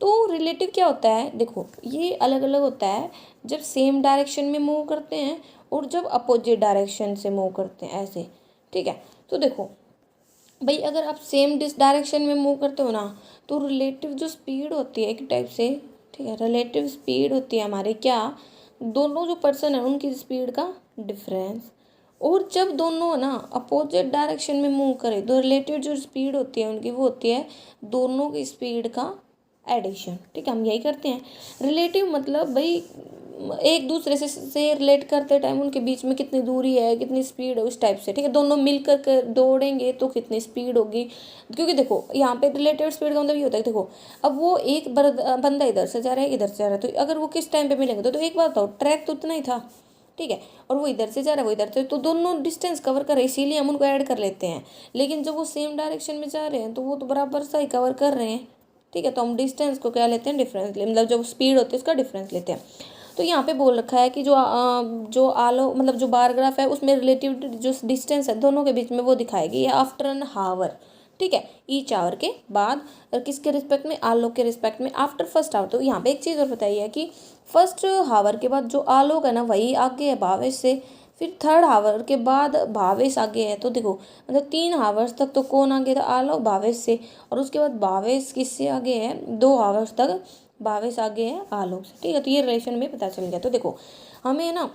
तो रिलेटिव क्या होता है, देखो ये अलग अलग होता है जब सेम डायरेक्शन में मूव करते हैं और जब अपोजिट डायरेक्शन से मूव करते हैं, ऐसे, ठीक है। तो देखो भाई अगर आप सेम डायरेक्शन में मूव करते हो ना तो रिलेटिव जो स्पीड होती है एक टाइप से, ठीक है, रिलेटिव स्पीड होती है हमारे क्या, दोनों जो पर्सन है उनकी स्पीड का डिफरेंस। और जब दोनों ना अपोजिट डायरेक्शन में मूव करें तो रिलेटिव जो स्पीड होती है उनकी वो होती है दोनों की स्पीड का एडिशन, ठीक है। हम यही करते हैं। रिलेटिव मतलब भाई एक दूसरे से रिलेट करते टाइम उनके बीच में कितनी दूरी है कितनी स्पीड है उस टाइप से, ठीक है। दोनों मिलकर दौड़ेंगे तो कितनी स्पीड होगी, क्योंकि देखो यहाँ पे रिलेटिव स्पीड का मतलब ये होता है, देखो अब वो एक बंदा इधर से जा रहा है इधर से जा रहा है, तो अगर वो किस टाइम पे मिलेंगे तो एक बात बताओ ट्रैक तो उतना ही था, ठीक है। और वो इधर से जा रहा है वो इधर से, तो दोनों डिस्टेंस कवर कर रहे हैं इसीलिए हम उनको ऐड कर लेते हैं। लेकिन जब वो सेम डायरेक्शन में जा रहे हैं तो वो तो बराबर सा ही कवर कर रहे हैं, ठीक है। तो हम डिस्टेंस को क्या लेते हैं, डिफरेंस, मतलब जो स्पीड होती है उसका डिफरेंस लेते हैं। तो यहाँ पे बोल रखा है कि जो आलो मतलब जो बार ग्राफ है उसमें रिलेटिव जो डिस्टेंस है दोनों के बीच में वो दिखाएगी आफ्टर एन हावर, ठीक है, ईच आवर के बाद, और किसके रिस्पेक्ट में, आलोक के रिस्पेक्ट में आफ्टर फर्स्ट आवर। तो यहाँ पे एक चीज़ और बताइए है कि फर्स्ट हावर के बाद जो आलोक है ना वही आगे है भावेश से, फिर थर्ड हावर के बाद भावेश आगे है। तो देखो मतलब 3 हावर्स तक तो कौन आगे था, आलोक भावेश से, और उसके बाद भावेश किससे आगे है, 2 हावर्स तक भावेश आगे है आलोक से, ठीक है। तो ये रिलेशन में पता चल गया। तो देखो हमें ना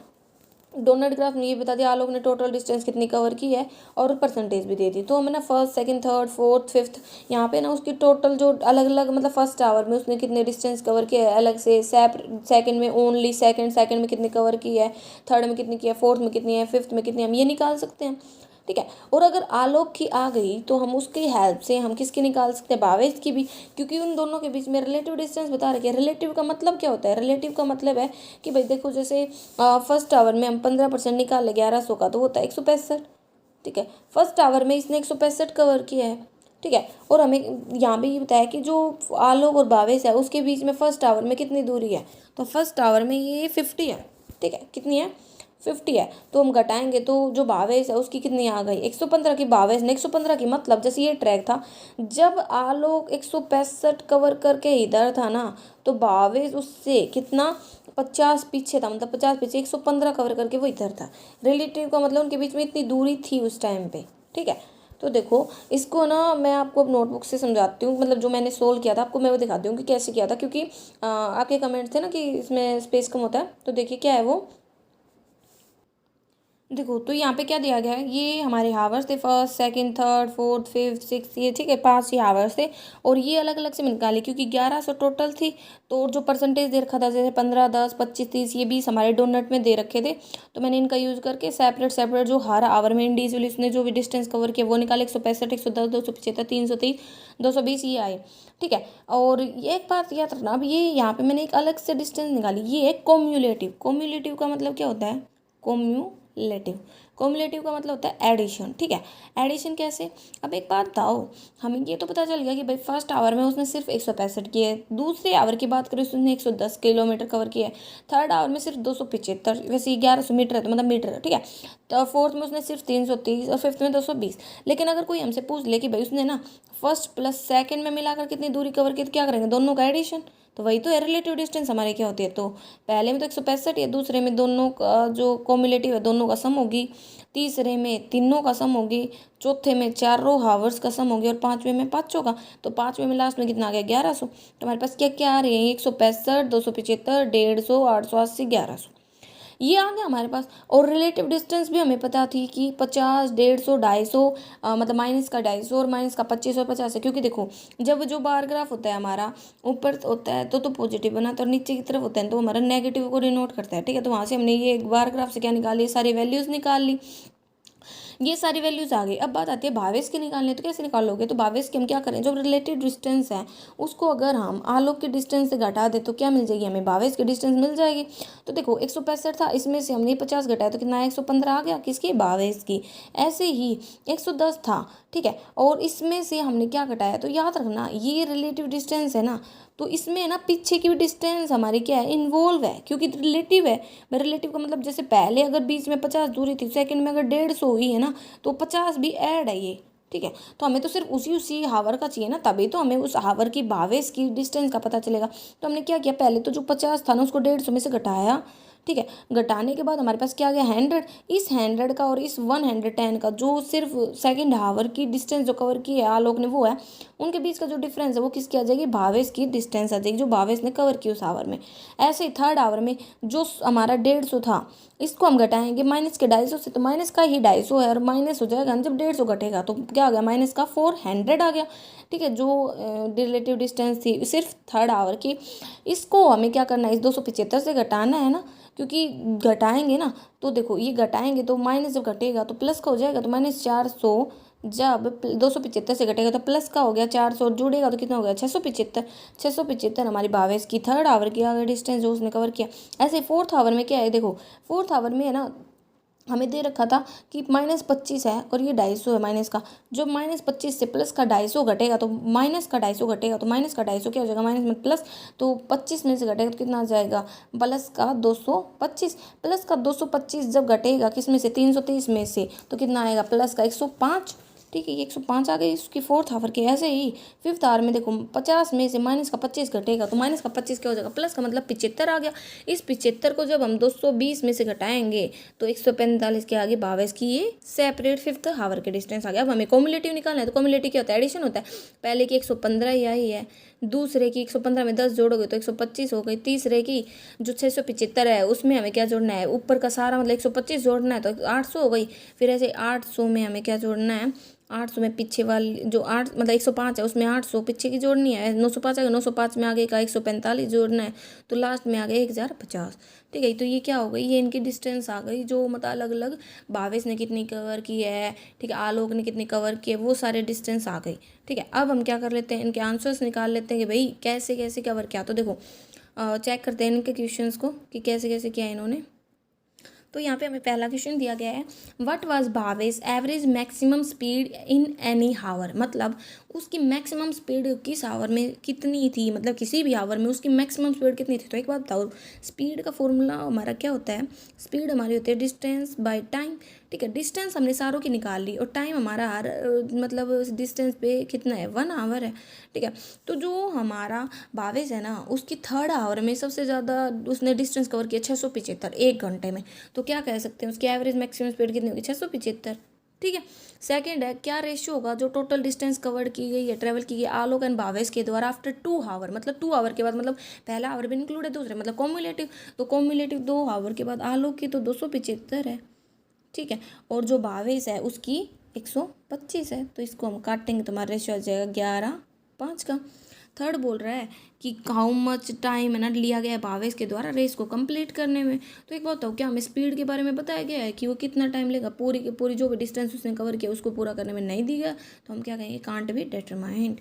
डोनट ग्राफ ने ये बता दिया आलोक ने टोटल डिस्टेंस कितनी कवर की है और परसेंटेज भी दे दी। तो हमें ना first second third fourth fifth यहाँ पे ना उसकी टोटल जो अलग अलग मतलब फर्स्ट आवर में उसने कितने डिस्टेंस कवर किया है अलग से, सेकंड में ओनली सेकंड में कितनी कवर की है, थर्ड में कितनी की है, फोर्थ में कितनी है, फिफ्थ में कितनी है, हम ये निकाल सकते हैं। ठीक है। और अगर आलोक की आ गई तो हम उसकी हेल्प से हम किसकी निकाल सकते हैं, भावेश की भी, क्योंकि उन दोनों के बीच में रिलेटिव डिस्टेंस बता रखे हैं। रिलेटिव का मतलब क्या होता है, रिलेटिव का मतलब है कि भाई देखो जैसे फर्स्ट आवर में हम 15% निकाल ले 1100 का, तो वो होता है 165, ठीक है। फर्स्ट आवर में इसने 165 कवर किया है, ठीक है। और हमें यहाँ पे ये बताया कि जो आलोक और भावेश है उसके बीच में फर्स्ट आवर में कितनी दूरी है, तो फर्स्ट आवर में ये 50 है, ठीक है। कितनी है, 50 है। तो हम घटाएंगे तो जो भावेश है उसकी कितनी आ गई, 115 की भावेश ने 115 की, मतलब जैसे ये ट्रैक था, जब आलोक 165 कवर करके इधर था ना, तो भावेश उससे कितना 50 पीछे था, मतलब 50 पीछे, 115 कवर करके वो इधर था। रिलेटिव का मतलब उनके बीच में इतनी दूरी थी उस टाइम पे, ठीक है। तो देखो इसको ना मैं आपको नोटबुक से समझाती हूँ, मतलब जो मैंने सोल्व किया था आपको मैं वो दिखाती हूँ कि कैसे किया था, क्योंकि आपके कमेंट थे ना कि इसमें स्पेस कम होता है। तो देखिए क्या है वो, देखो तो यहाँ पे क्या दिया गया है, ये हमारे हावर्स थे, first second third fourth fifth six, ये ठीक है 5 ही हावर्स थे। और ये अलग अलग से निकाले क्योंकि 1100 टोटल थी। तो जो परसेंटेज दे रखा था जैसे 15 10 25 30 ये 20 हमारे डोनट में दे रखे थे, तो मैंने इनका यूज़ करके सेपरेट सेपरेट जो हर आवर में इंडिविजुअली उसने जो भी डिस्टेंस कवर किया वो निकाले, 165 110 275 330 220 ये आए, ठीक है। और ये एक बात याद रखना, अब ये यहाँ पे मैंने एक अलग से डिस्टेंस निकाली, ये है कोम्युलेटिव। कोम्युलेटिव का मतलब क्या होता है, कोम्युलेटिव, कोम्युलेटिव का मतलब होता है एडिशन, ठीक है। एडिशन कैसे, अब एक बात बताओ, हमें ये तो पता चल गया कि भाई फर्स्ट आवर में उसने सिर्फ 165 किए, दूसरे आवर की बात करें उसने 110 किलोमीटर कवर किया है, थर्ड आवर में सिर्फ 275, वैसे 1100 मीटर है तो मतलब मीटर है, ठीक है। तो फोर्थ में उसने सिर्फ 330 और फिफ्थ में 220। लेकिन अगर कोई हमसे पूछ ले कि भाई उसने ना फर्स्ट प्लस सेकंड में मिलाकर कितनी दूरी कवर की, तो क्या करेंगे, दोनों का एडिशन, तो वही तो है रिलेटिव डिस्टेंस हमारे क्या होती है। तो पहले में तो 165 है, दूसरे में दोनों का जो कॉम्युलेटिव है दोनों का सम होगी, तीसरे में तीनों का सम होगी, चौथे में चारों हावर्स का सम होगी और पांचवें में पाँचों का। तो पांचवें में लास्ट में कितना आ गया 1100। तो हमारे पास क्या क्या आ रही है, 165 275 150 880 1100, ये आ गया हमारे पास। और रिलेटिव डिस्टेंस भी हमें पता थी कि 50 150 250, मतलब माइनस का 250 और माइनस का 25 और 50 है, क्योंकि देखो जब जो बार ग्राफ होता है हमारा ऊपर होता है तो पॉजिटिव बनाता है, और नीचे की तरफ होता है तो हमारा नेगेटिव को डिनोट करता है, ठीक है। तो वहाँ से हमने ये बार ग्राफ से क्या निकाली, सारी वैल्यूज निकाल ली, ये सारी वैल्यूज आ गई। अब बात आती है भावेश की निकालने, तो कैसे निकालोगे, तो भावेश की हम क्या करें, जो रिलेटिव डिस्टेंस है उसको अगर हम आलोक के डिस्टेंस से घटा दे तो क्या मिल जाएगी हमें, भावेश की डिस्टेंस मिल जाएगी। तो देखो 165 था, इसमें से हमने 50 घटाया तो कितना 115 आ गया, किसकी, भावेश की। ऐसे ही 110 था, ठीक है, और इसमें से हमने क्या घटाया, तो याद रखना ये रिलेटिव डिस्टेंस है ना, तो इसमें ना पीछे की भी डिस्टेंस हमारी क्या है, इन्वॉल्व है, क्योंकि रिलेटिव है। रिलेटिव का मतलब जैसे पहले अगर बीच में 50 दूरी थी, सेकंड में अगर 150 हुई है ना, तो 50 भी ऐड है ये, ठीक है। तो हमें तो सिर्फ उसी उसी हावर का चाहिए ना, तभी तो हमें उस हावर की भावेश की डिस्टेंस का पता चलेगा। तो हमने क्या किया, पहले तो जो 50 था ना उसको 150 में से घटाया, ठीक है। घटाने के बाद हमारे पास क्या आ गया 100, इस 100 का और इस 110 का जो सिर्फ सेकंड हावर की डिस्टेंस जो कवर की है आलोक ने वो है, उनके बीच का जो डिफरेंस है वो किसकी आ जाएगी, भावेश की डिस्टेंस आ जाएगी, जो भावेश ने कवर की उस आवर में। ऐसे ही थर्ड आवर में जो हमारा 150 था इसको हम घटाएंगे माइनस के 250 से, तो माइनस का ही 250 है और माइनस हो जाएगा जब 150 घटेगा तो क्या आ गया, माइनस का 400 आ गया, ठीक है। जो रिलेटिव डिस्टेंस थी सिर्फ थर्ड आवर की, इसको हमें क्या करना है, इस 275 से घटाना है ना, क्योंकि घटाएंगे ना, तो देखो ये घटाएंगे तो माइनस जब घटेगा तो प्लस का हो जाएगा, तो -400 जब 275 से घटेगा तो प्लस का हो गया, 400 जुड़ेगा तो कितना हो गया 675। 675 हमारी भावेश की थर्ड आवर की अगर डिस्टेंस जो उसने कवर किया। ऐसे फोर्थ आवर में क्या है, देखो फोर्थ आवर में है ना, हमें दे रखा था कि -25 है और ये 250 है माइनस का, जो -25 से प्लस का 250 घटेगा तो माइनस का 250 घटेगा, तो माइनस का 250 क्या हो जाएगा माइनस में प्लस, तो 25 में से घटेगा तो कितना आ जाएगा, प्लस का 225। प्लस का 225 जब घटेगा किस में से 330 में से, तो कितना आएगा प्लस का 105, ठीक है। ये 105 आ गई इसकी फोर्थ आवर की। ऐसे ही फिफ्थ आवर में देखो 50 में से माइनस का 25 घटेगा तो माइनस का 25 क्या हो जाएगा, प्लस का मतलब 75 आ गया। इस 75 को जब हम 220 में से घटाएंगे तो 145 के आगे भावेश की ये सेपरेट फिफ्थ हावर के डिस्टेंस आ गया। अब हमें कॉम्युलेटिव निकालना है, तो कॉम्युलेटिव क्या होता है, एडिशन होता है। पहले की 115 ही आई है, दूसरे की 115 में 10 जोड़ोगे तो 125 हो गई, तीसरे की जो 675 है उसमें हमें क्या जोड़ना है, ऊपर का सारा मतलब 125 जोड़ना है तो 800 हो गई। फिर ऐसे 800 में हमें क्या जोड़ना है, 800 में पीछे वाली जो 8 मतलब 105 है उसमें 800 पीछे की जोड़नी है, 905 है, 905 में आगे का 145 जोड़ना है, तो लास्ट में आ गया 1050। ठीक है, तो ये क्या हो गई, ये इनकी डिस्टेंस आ गई जो मतलब अलग अलग भावेश ने कितनी कवर की है, ठीक है, आलोक ने कितनी कवर की है, वो सारे डिस्टेंस आ गई। ठीक है, अब हम क्या कर लेते हैं, इनके आंसर्स निकाल लेते हैं कि भाई कैसे कैसे कवर किया। तो देखो चेक करते हैं इनके क्वेश्चंस को कि कैसे कैसे किया इन्होंने। तो यहाँ पे हमें पहला क्वेश्चन दिया गया है, what was Bhavesh average maximum speed in any hour, मतलब उसकी मैक्सिमम स्पीड किस हावर में कितनी थी, मतलब किसी भी हावर में उसकी मैक्सिमम स्पीड कितनी थी। तो एक बात बताओ, स्पीड का फॉर्मूला हमारा क्या होता है, स्पीड हमारी होती है डिस्टेंस बाय टाइम। ठीक है, डिस्टेंस हमने सारों की निकाल ली और टाइम हमारा हर मतलब डिस्टेंस पे कितना है, 1 आवर है। ठीक है, तो जो हमारा भावेश है ना उसकी थर्ड आवर में सबसे ज़्यादा उसने डिस्टेंस कवर किया 675 एक घंटे में। तो क्या कह सकते हैं उसकी एवरेज मैक्सिमम स्पीड कितनी होगी, 675। ठीक है, सेकंड है क्या रेशियो होगा जो टोटल डिस्टेंस कवर की गई है, ट्रेवल की गई आलोक एंड भावेश के द्वारा आफ्टर 2 आवर, मतलब 2 आवर के बाद, मतलब पहला आवर भी इंक्लूड है दूसरे मतलब कॉम्युलेटिव, तो कॉम्युलेटिव 2 आवर के बाद आलोक की तो 275 है। ठीक है, और जो भावेश है उसकी 125 है, तो इसको हम काटेंगे तो हमारा रेशियो आ जाएगा 11:5 का। थर्ड बोल रहा है कि हाउ मच टाइम है ना लिया गया है भावेश के द्वारा रेस को कंप्लीट करने में। तो एक बात बताओ, क्या हमें स्पीड के बारे में बताया गया है कि वो कितना टाइम लेगा, पूरी की पूरी जो भी डिस्टेंस उसने कवर किया उसको पूरा करने में नहीं दी गया, तो हम क्या कहेंगे, कांट बी डिटरमाइंड।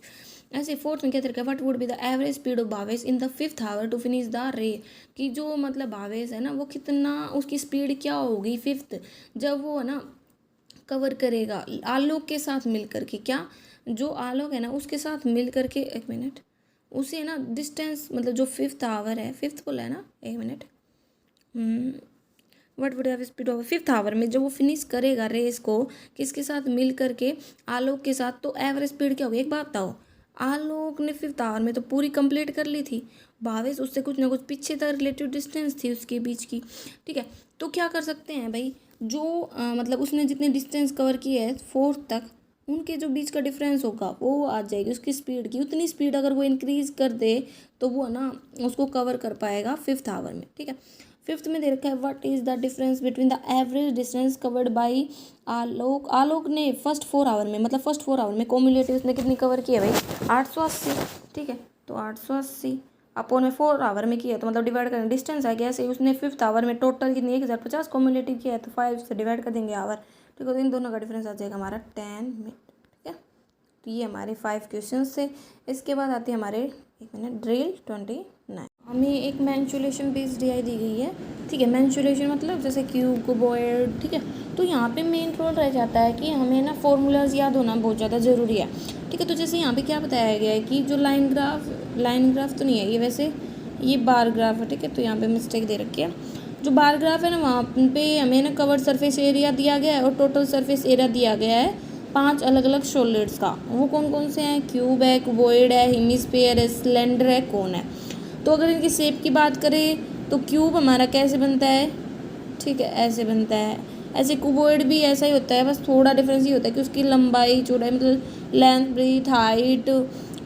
ऐसे फोर्थ में क्या तरीका, what would be the average speed of Bhavesh in the 5th hour to finish the race, कि जो मतलब भावेश है ना वो कितना उसकी स्पीड क्या होगी 5th, जब वो है ना कवर करेगा आलोक के साथ मिल करके, क्या जो आलोक है ना उसके साथ मिल करके, एक मिनट, उसे है ना डिस्टेंस मतलब जो 5th आवर है, 5th बोला है ना, एक minute, what would have speed of 5th hour में जब वो फिनिश करेगा रेस को किसके साथ मिल करके, आलोक के साथ, तो एवरेज स्पीड क्या होगी। एक बात बताओ, आलोक ने 5th आवर में तो पूरी कंप्लीट कर ली थी, भावेश उससे कुछ ना कुछ पीछे तक रिलेटिव डिस्टेंस थी उसके बीच की। ठीक है, तो क्या कर सकते हैं भाई, जो मतलब उसने जितने डिस्टेंस कवर की है 4th तक, उनके जो बीच का डिफरेंस होगा वो आ जाएगी उसकी स्पीड की, उतनी स्पीड अगर वो इंक्रीज कर दे तो वो है ना उसको कवर कर पाएगा 5th आवर में। ठीक है, 5th में दे रखा है what is the difference between the average distance covered by Alok, Alok ने फर्स्ट 4 आवर में, मतलब फर्स्ट 4 आवर में कॉम्युलेटिव उसने कितनी कवर की है भाई, 880। ठीक है, तो 880 अपन में 4 आवर में किया, तो मतलब डिवाइड करेंगे डिस्टेंस है, ऐसे ही उसने 5th आवर में टोटल कितनी 1050 कॉम्युलेटिव किया है, तो 5 से डिवाइड कर देंगे आवर। ठीक है, तो इन दोनों का डिफरेंस आ जाएगा हमारा 10 मिनट। ठीक है, तो ये हमारे 5 क्वेश्चन से। इसके बाद आते हैं हमारे, एक मिनट, ड्रिल 29। हमें एक मैंसुरेशन बेस्ड डीआई दी गई है। ठीक है, मैंसुरेशन मतलब जैसे क्यूब कुबॉइड। ठीक है, तो यहाँ पे मेन रोल रह जाता है कि हमें ना फॉर्मूलाज याद होना बहुत ज़्यादा ज़रूरी है। ठीक है, तो जैसे यहाँ पे क्या बताया गया है कि जो लाइन ग्राफ तो नहीं है ये, वैसे ये बार ग्राफ है। ठीक है, तो यहाँ पे मिस्टेक दे रखी है, जो बार ग्राफ है ना वहाँ पे हमें ना कवर्ड सरफेस एरिया दिया गया है और टोटल सरफेस एरिया दिया गया है 5 अलग अलग सॉलिड्स का। वो कौन कौन से हैं, क्यूब है, कुबॉइड है, हेमिस्फीयर है, सिलेंडर है, कोन है। तो अगर इनकी शेप की बात करें तो क्यूब हमारा कैसे बनता है, ठीक है, ऐसे बनता है। ऐसे कुबॉइड भी ऐसा ही होता है, बस थोड़ा डिफरेंस ये होता है कि उसकी लंबाई चौड़ाई मतलब लेंथ ब्रीथ हाइट,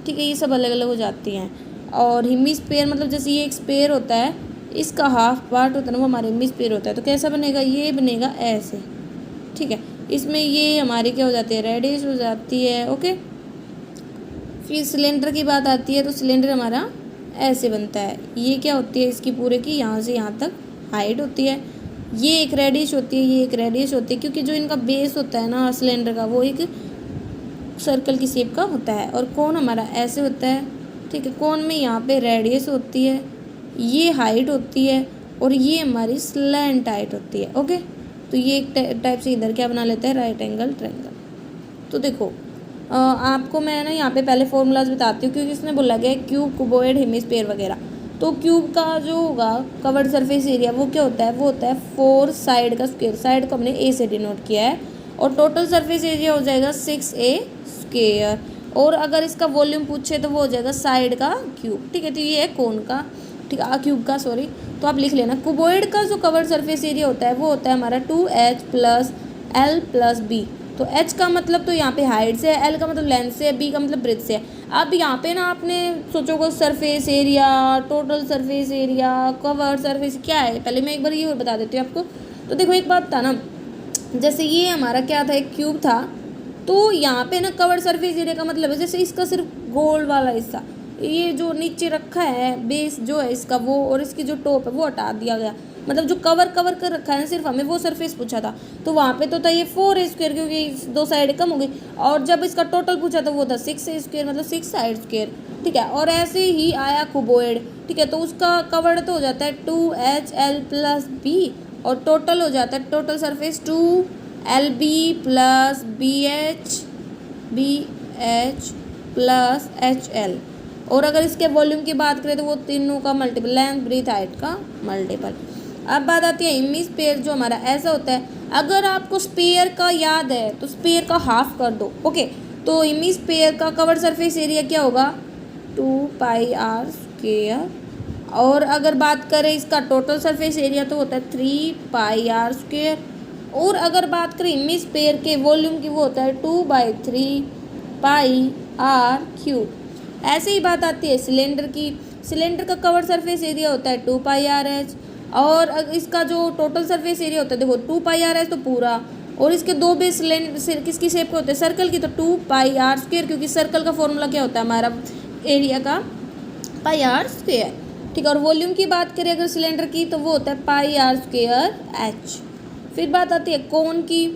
ठीक है, ये सब अलग अलग हो जाती हैं। और हेमिस्फीयर मतलब जैसे ये एक स्फीयर होता है, इसका हाफ पार्ट होता है ना वो हमारे हेमिस्फीयर होता है, तो कैसा बनेगा, ये बनेगा ऐसे। ठीक है, इसमें ये हमारी क्या हो जाती है, रेडियस हो जाती है। ओके, फिर सिलेंडर की बात आती है, तो सिलेंडर हमारा ऐसे बनता है। ये क्या होती है इसकी पूरे की यहाँ से यहाँ तक हाइट होती है, ये एक रेडियस होती है, ये एक रेडियस होती है, क्योंकि जो इनका बेस होता है ना सिलेंडर का वो एक सर्कल की शेप का होता है। और कोन हमारा ऐसे होता है। ठीक है, कोन में यहाँ पे रेडियस होती है, ये हाइट होती है और ये हमारी स्लैंट हाइट होती है। ओके, तो ये एक टाइप से इधर क्या बना लेते हैं, राइट एंगल ट्रायंगल। तो देखो आपको मैं ना यहाँ पे पहले फॉर्मूलाज बताती हूँ, क्योंकि इसमें बोला गया है क्यूब कुबॉइड हेमिस्फीयर वगैरह। तो क्यूब का जो होगा कवर्ड सरफेस एरिया वो क्या होता है, वो होता है 4 साइड का स्क्वायर, साइड को हमने ए से डिनोट किया है, और टोटल सरफेस एरिया हो जाएगा 6a स्क्वायर। और अगर इसका वॉल्यूम पूछे तो वो हो जाएगा साइड का क्यूब। ठीक है, तो ये है कोन का, ठीक है, क्यूब का सॉरी, तो आप लिख लेना। कुबॉइड का जो कवर्ड सरफेस एरिया होता है वो होता है हमारा 2h + l + b। तो h का मतलब तो यहाँ पे हाइट से है, l का मतलब लेंथ से है, b का मतलब ब्रेथ से है। अब यहाँ पे ना आपने सोचोगे surface area, total surface area, curved surface क्या है, पहले मैं एक बार ये और बता देती हूँ आपको। तो देखो एक बात था ना, जैसे ये हमारा क्या था, एक क्यूब था, तो यहाँ पे ना कवर्ड सरफेस एरिया का मतलब है जैसे इसका सिर्फ गोल्ड वाला हिस्सा, ये जो नीचे रखा है बेस जो है इसका वो, और इसकी जो टॉप है वो हटा दिया गया, मतलब जो कवर कर रखा है ना सिर्फ, हमें वो सरफेस पूछा था। तो वहाँ पे तो था ये 4a² क्योंकि 2 साइड कम हो गई, और जब इसका टोटल पूछा था वो था 6a² मतलब 6 साइड स्क्वायर, ठीक है। और ऐसे ही आया क्यूबॉइड, ठीक है, तो उसका कवर्ड तो हो जाता है 2HL + B, और टोटल हो जाता है total surface 2LB + BH + HL। और अगर इसके वॉल्यूम की बात करें तो वो तीनों का मल्टीपल, लेंथ ब्रीथ हाइट का मल्टीपल। अब बात आती है इमेज स्पेयर, जो हमारा ऐसा होता है, अगर आपको स्पेयर का याद है तो स्पेयर का हाफ कर दो, ओके। तो इमेज स्पेयर का कवर सरफेस एरिया क्या होगा 2πr², और अगर बात करें इसका टोटल सरफेस एरिया तो होता है 3πr², और अगर बात करें इमेज स्पेयर के वॉल्यूम की वो होता है 2/3πr³। ऐसे ही बात आती है सिलेंडर की, सिलेंडर का कवर सरफेस एरिया होता है 2πrh, और इसका जो टोटल सरफेस एरिया होता है देखो 2πrh तो पूरा, और इसके दो बेस सिलेंडर किसकी शेप के होते हैं, सर्कल की, तो 2πr², क्योंकि सर्कल का फॉर्मूला क्या होता है हमारा एरिया का πr², ठीक है। और वॉल्यूम की बात करें अगर सिलेंडर की तो वो होता है πr²h। फिर बात आती है कोन की,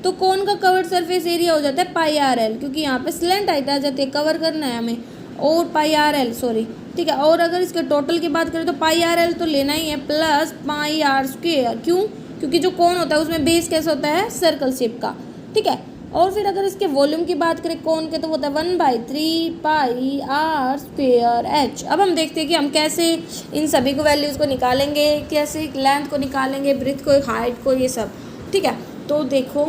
तो कोन का कवर्ड सरफेस एरिया हो जाता है πrl, क्योंकि यहाँ पे स्लेंट हाइट आ जाती है, कवर करना है हमें, और πrl सॉरी, ठीक है। और अगर इसके टोटल की बात करें तो πrl तो लेना ही है प्लस πr², क्यों, क्योंकि जो कोन होता है उसमें बेस कैसा होता है सर्कल शेप का, ठीक है। और फिर अगर इसके वॉल्यूम की बात करें कोन के तो वो होता है 1/3πr²h। अब हम देखते हैं कि हम कैसे इन सभी को वैल्यूज़ को निकालेंगे, कैसे लेंथ को निकालेंगे, ब्रेथ को, हाइट को, ये सब, ठीक है। तो देखो,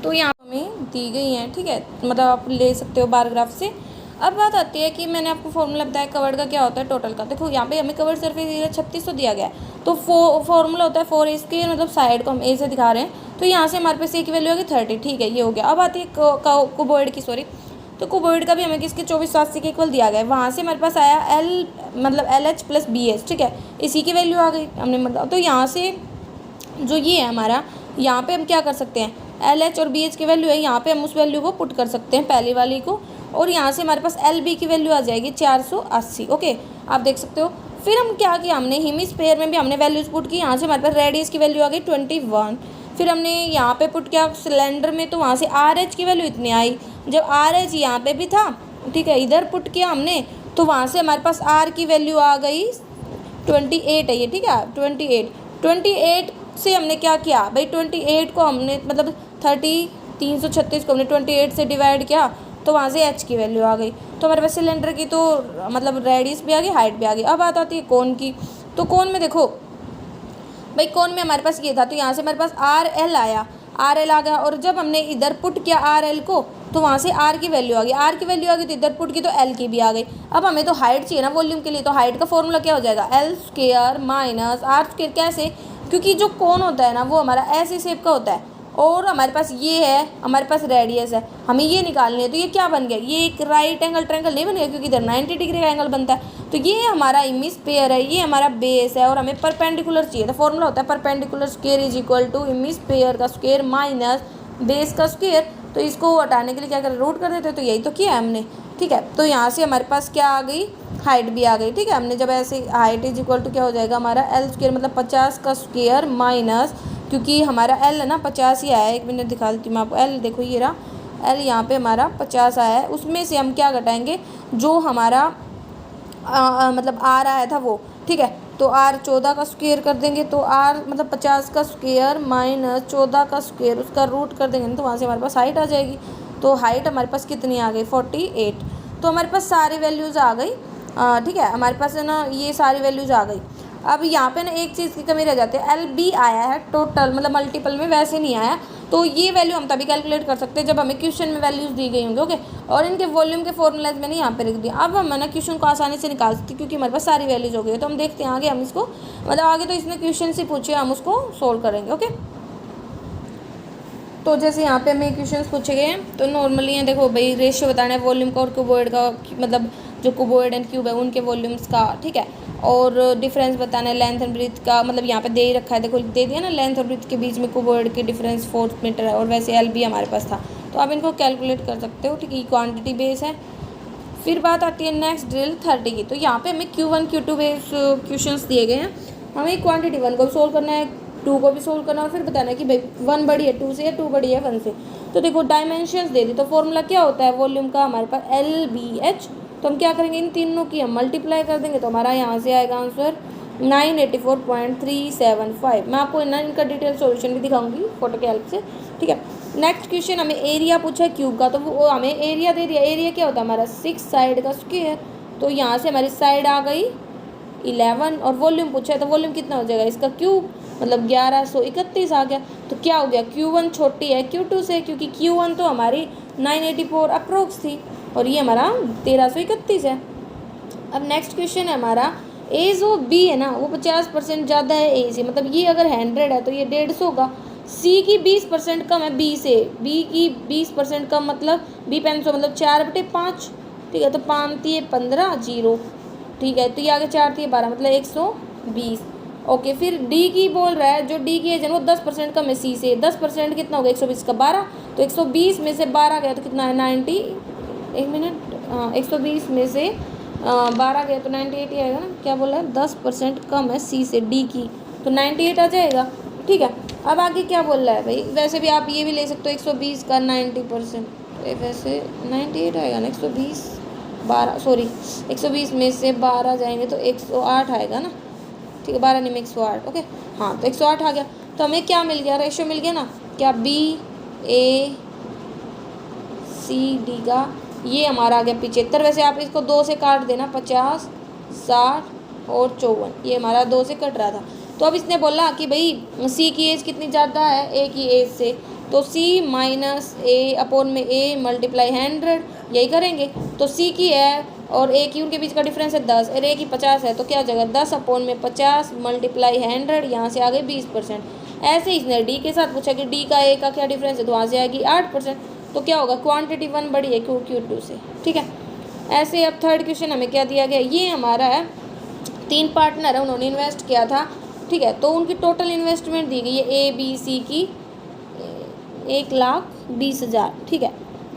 तो यहाँ हमें दी गई हैं, ठीक है, मतलब आप ले सकते हो बार ग्राफ से। अब बात आती है कि मैंने आपको फॉर्मूला बताया कवर्ड का क्या होता है टोटल का। देखो यहाँ पे हमें कवर्ड सरफेस एरिया 3600 दिया गया है, तो फॉर्मूला होता है 4a², मतलब साइड को हम ए से दिखा रहे हैं, तो यहाँ से हमारे पास ए की वैल्यू होगी 30, ठीक है, ये हो गया। अब आती है क्यूबॉइड की, सॉरी, तो क्यूबॉइड का भी हमें किसके 2480 के इक्वल दिया गया है, वहाँ से हमारे पास आया L मतलब LH + BH, ठीक है, इसी की वैल्यू आ गई हमने, मतलब तो यहाँ से जो ये है हमारा, यहाँ पे हम क्या कर सकते हैं, LH और BH की वैल्यू है, यहाँ पे हम उस वैल्यू को पुट कर सकते हैं पहली वाली को, और यहाँ से हमारे पास LB की वैल्यू आ जाएगी 480, ओके, आप देख सकते हो। फिर हम क्या किया, हमने हेमिस्फीयर में भी हमने वैल्यूज़ पुट की, यहाँ से हमारे पास रेडियस की वैल्यू आ गई 21। फिर हमने यहाँ पे पुट किया सिलेंडर में, तो वहाँ से RH की वैल्यू इतनी आई, जब RH यहाँ पे भी था, ठीक है, इधर पुट किया हमने, तो वहाँ से हमारे पास R की वैल्यू आ गई 28 है ये, ठीक है, 28 से हमने क्या किया भाई, 28 को हमने मतलब 336 को हमने 28 से डिवाइड किया, तो वहाँ से H की वैल्यू आ गई। तो हमारे पास सिलेंडर की तो मतलब रेडियस भी आ गई, हाइट भी आ गई। अब बात आती है कोन की, तो कोन में देखो भाई, कोन में हमारे पास ये था, तो यहाँ से हमारे पास RL आया, RL आ गया, और जब हमने इधर पुट किया RL को, तो वहाँ से R की वैल्यू आ गई, R की वैल्यू आ गई तो इधर पुट की तो L की भी आ गई। अब हमें तो हाइट चाहिए ना वॉल्यूम के लिए, तो हाइट का फॉर्मूला क्या हो जाएगा, L² - R²। कैसे, क्योंकि जो कोन होता है ना वो हमारा ऐसे शेप का होता है, और हमारे पास ये है, हमारे पास रेडियस है, हमें ये निकालनी है, तो ये क्या बन गया, ये एक राइट एंगल ट्रायंगल नहीं बन गया, क्योंकि इधर 90 डिग्री का एंगल बनता है। तो ये हमारा इमेज स्फीयर है, ये हमारा बेस है, और हमें परपेंडिकुलर चाहिए, तो फॉर्मूला होता है परपेंडिकुलर स्क्वायर = इमेज स्फीयर का स्क्वायर माइनस बेस का स्क्वायर। तो इसको हटाने के लिए क्या करें, रूट कर देते, तो यही तो किया है हमने, ठीक है। तो यहाँ से हमारे पास क्या आ गई, हाइट भी आ गई, ठीक है। हमने जब ऐसे हाइट = क्या हो जाएगा हमारा L² मतलब 50 का स्क्वायर माइनस, क्योंकि हमारा L है ना 50 ही आया है, 1 मिनट दिखा देती हूँ मैं आपको, L देखो ये रहा L, यहाँ पे हमारा 50 आया है, उसमें से हम क्या घटाएंगे, जो हमारा मतलब R आया था वो, ठीक है, तो R 14 का स्क्वायर कर देंगे, तो R मतलब 50 का स्क्वायर माइनस 14 का स्क्वायर, उसका रूट कर देंगे, तो वहाँ से हमारे पास हाइट आ जाएगी। तो हाइट हमारे पास कितनी आ गई 48। तो हमारे पास सारी वैल्यूज़ आ गई, ठीक है, हमारे पास है ना ये सारी वैल्यूज़ आ गई। अब यहाँ पे ना एक चीज़ की कमी रह जाती है, LB आया है टोटल मतलब मल्टीपल में, वैसे नहीं आया, तो ये वैल्यू हम तभी कैलकुलेट कर सकते हैं जब हमें क्वेश्चन में वैल्यूज़ दी गई होंगी, ओके। और इनके वॉल्यूम के फॉर्मूलाज मैंने यहाँ पे लिख दिया। अब हम ना क्वेश्चन को आसानी से निकाल सकते हैं, क्योंकि हमारे पास सारी वैल्यूज़ हो गई है। तो हम देखते हैं आगे, हम इसको मतलब आगे तो इसने क्वेश्चन से पूछे, हम उसको सोल्व करेंगे, ओके। तो जैसे यहाँ पे हमें क्वेश्चंस पूछे गए हैं, तो नॉर्मली यहाँ देखो भाई रेशियो बताना है वॉल्यूम का और क्यूबॉइड का, मतलब जो क्यूबॉइड एंड क्यूब है उनके वॉल्यूम्स का, ठीक है। और डिफरेंस बताना है लेंथ एंड ब्रीथ का, मतलब यहाँ पे दे ही रखा है, देखो दे दिया ना, लेंथ और ब्रीथ के बीच में क्यूबॉइड की डिफरेंस 4 मीटर है, और वैसे एल भी हमारे पास था, तो आप इनको कैलकुलेट कर सकते हो, ठीक है। क्वान्टिटी बेस है। फिर बात आती है नेक्स्ट ड्रिल 30 की। तो यहाँ पे हमें Q1 Q2 बेस क्वेश्चंस दिए गए हैं, हमें क्वांटिटी 1 को भी सोल्व करना है, 2 को भी सोल्व करना है, और फिर बताना है कि भाई 1 बड़ी है 2 से या 2 बड़ी है 1 से। तो देखो डायमेंशंस दे दी, तो फॉर्मूला क्या होता है वॉल्यूम का हमारे पास LBH। तो हम क्या करेंगे, इन तीनों की हम मल्टीप्लाई कर देंगे, तो हमारा यहाँ से आएगा आंसर 984.375। मैं आपको इनका डिटेल सॉल्यूशन भी दिखाऊंगी फोटो के हेल्प से, ठीक है। नेक्स्ट क्वेश्चन हमें एरिया पूछा है क्यूब का, तो वो हमें एरिया दे दिया। एरिया क्या होता है हमारा 6 साइड का स्क्वायर, तो यहाँ से हमारी साइड आ गई 11, और वॉल्यूम पूछा है, तो वॉल्यूम कितना हो जाएगा इसका क्यूब, मतलब 1131 आ गया। तो क्या हो गया, Q1 छोटी है Q2 से, क्योंकि Q1 तो हमारी 984 अप्रोक्स थी, और ये हमारा 1331 है। अब नेक्स्ट क्वेश्चन है हमारा ए जो बी है ना वो 50% ज़्यादा है ए से, मतलब ये अगर 100 है तो ये 150 होगा। सी की 20% कम है बी से, बी की 20% कम मतलब बी 500, मतलब 4/5, ठीक है। तो 5 × 15 0, ठीक है। तो ये आगे 4 × 12 मतलब 120, ओके। फिर डी की बोल रहा है, जो डी की एज है वो 10% कम है सी से, 10% कितना होगा 120 का 12, तो 120 में से 12 गया तो कितना है 90, एक मिनट, 120 में से 12 गया तो 98 ही आएगा ना, क्या बोला है 10% कम है सी से डी की, तो 98 आ जाएगा, ठीक है। अब आगे क्या बोल रहा है भाई, वैसे भी आप ये भी ले सकते हो 120 का 90%, तो वैसे 98 आएगा ना, 120 12 सॉरी 120 में से 12 जाएंगे तो 108 आएगा ना, ठीक है। 12 नहीं में 108, ओके हाँ, तो 108 आ गया। तो हमें क्या मिल गया, रेशियो मिल गया ना, क्या BACD का ये हमारा आ गया 75। वैसे आप इसको 2 से काट देना, 50 60 और 54, ये हमारा 2 से कट रहा था। तो अब इसने बोला कि भाई सी की एज कितनी ज़्यादा है ए की एज से, तो C माइनस A अपॉन में A मल्टीप्लाई 100, यही करेंगे। तो C की है और A की, उनके बीच का डिफरेंस है 10 और A की 50 है, तो क्या हो जाएगा 10 अपॉन में 50 मल्टीप्लाई 100, यहाँ से आ गए 20%। ऐसे इसने D के साथ पूछा कि D का A का क्या डिफरेंस है, तो वहाँ से आएगी 8%। तो क्या होगा, क्वांटिटी 1 बड़ी है Q2 से, ठीक है। ऐसे अब थर्ड क्वेश्चन हमें क्या दिया गया, ये हमारा है 3 पार्टनर है, उन्होंने इन्वेस्ट किया था, ठीक है। तो उनकी टोटल इन्वेस्टमेंट दी गई है ABC की 1,20,000, ठीक है।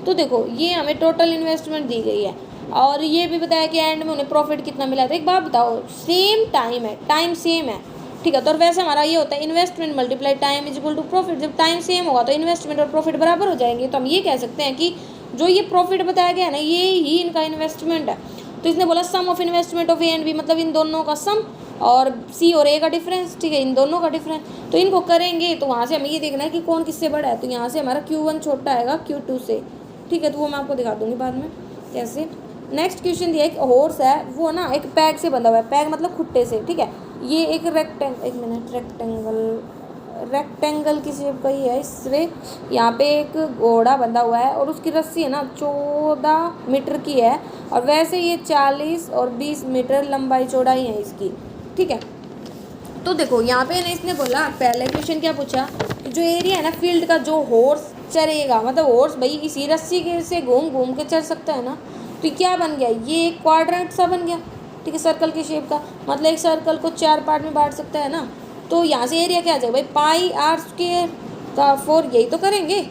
तो देखो ये हमें टोटल इन्वेस्टमेंट दी गई है, और ये भी बताया कि एंड में उन्हें प्रॉफिट कितना मिला था। एक बात बताओ, सेम टाइम है, टाइम सेम है, ठीक है। तो वैसे हमारा ये होता है investment multiply time is equal to profit. जब टाइम सेम होगा तो इन्वेस्टमेंट और प्रॉफिट बराबर हो जाएंगे, तो हम ये कह सकते हैं कि जो ये प्रॉफिट बताया गया है ना, ये ही इनका इन्वेस्टमेंट है। तो इसने बोला sum of investment of A and B, मतलब इन दोनों का सम, और सी और ए का डिफरेंस, ठीक है, इन दोनों का डिफरेंस। तो इनको करेंगे तो वहाँ से हमें ये देखना है कि कौन किससे बड़ा है। तो यहाँ से हमारा Q1 छोटा आएगा Q2 से, ठीक है। तो वो मैं आपको दिखा दूँगी बाद में कैसे। नेक्स्ट क्वेश्चन दिया, एक हॉर्स है, वो ना एक पैग से बंधा हुआ है, पैग मतलब खुट्टे से, ठीक है। ये एक रेक्टेंगल की शेप का ही है, इससे यहाँ पे एक घोड़ा बंधा हुआ है, और उसकी रस्सी है ना 14 मीटर की है, और वैसे ये 40 और 20 मीटर लंबाई चौड़ाई है इसकी, ठीक है। तो देखो यहाँ पे ना इसने बोला, पहले क्वेश्चन क्या पूछा कि जो एरिया है ना फील्ड का, जो हॉर्स चरेगा, मतलब हॉर्स भाई इसी रस्सी के से घूम घूम के चल सकता है ना, तो क्या बन गया, ये एक क्वाड्रेंट सा बन गया, ठीक है, सर्कल की शेप का, मतलब एक सर्कल को 4 पार्ट में बांट सकता है ना। तो यहाँ से एरिया क्या आ जाएगा भाई, पाई आर स्क्वायर का 4, यही तो करेंगे,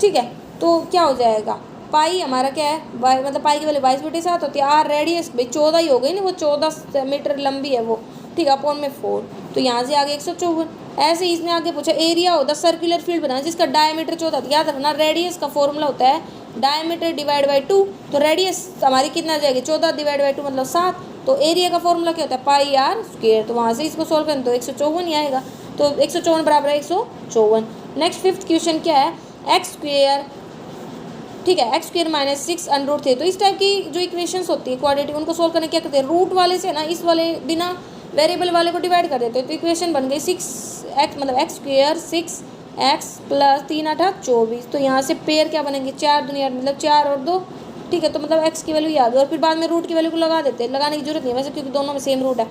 ठीक है। तो क्या हो जाएगा, पाई हमारा क्या है, मतलब पाई की वैल्यू 22/7 होती है, आर रेडियस भाई 14 ही हो गई ना, वो 14 मीटर लंबी है वो, ठीक है, अपॉन में 4, तो यहाँ से आगे 154। ऐसे ही इसने आगे पूछा एरिया होता है सर्कुलर फील्ड बनाना जिसका डायमीटर 14, याद रखना रेडियस का फॉर्मूला होता है डायमीटर डिवाइड बाई 2, तो रेडियस हमारी कितना आ जाएगी 14 डिवाइड बाई 2 मतलब 7, तो एरिया का फॉर्मूला क्या होता है पाई आर स्क्वायर, तो वहाँ से इसको सोल्व करें तो 154 ही आएगा, तो 154 बराबर है 154। नेक्स्ट फिफ्थ क्वेश्चन क्या है, एक्स स्क्वायर, ठीक है, एक्स स्क्वायर माइनस 6 √3। तो इस टाइप की जो इक्वेशंस होती है क्वाड्रेटिक, उनको सोल्व करने क्या करते हैं, रूट वाले से ना इस वाले बिना वेरिएबल वाले को डिवाइड कर देते हैं, तो इक्वेशन बन गई 6x मतलब एक्स स्क्वायर 6x प्लस 3 × 8 24। तो यहाँ से पेयर क्या बनेंगे 4 दूनी 8 मतलब 4 और 2, ठीक है। तो मतलब x की वैल्यू याद है, और फिर बाद में रूट की वैल्यू को लगा देते हैं, लगाने की जरूरत नहीं वैसे क्योंकि दोनों में सेम रूट है।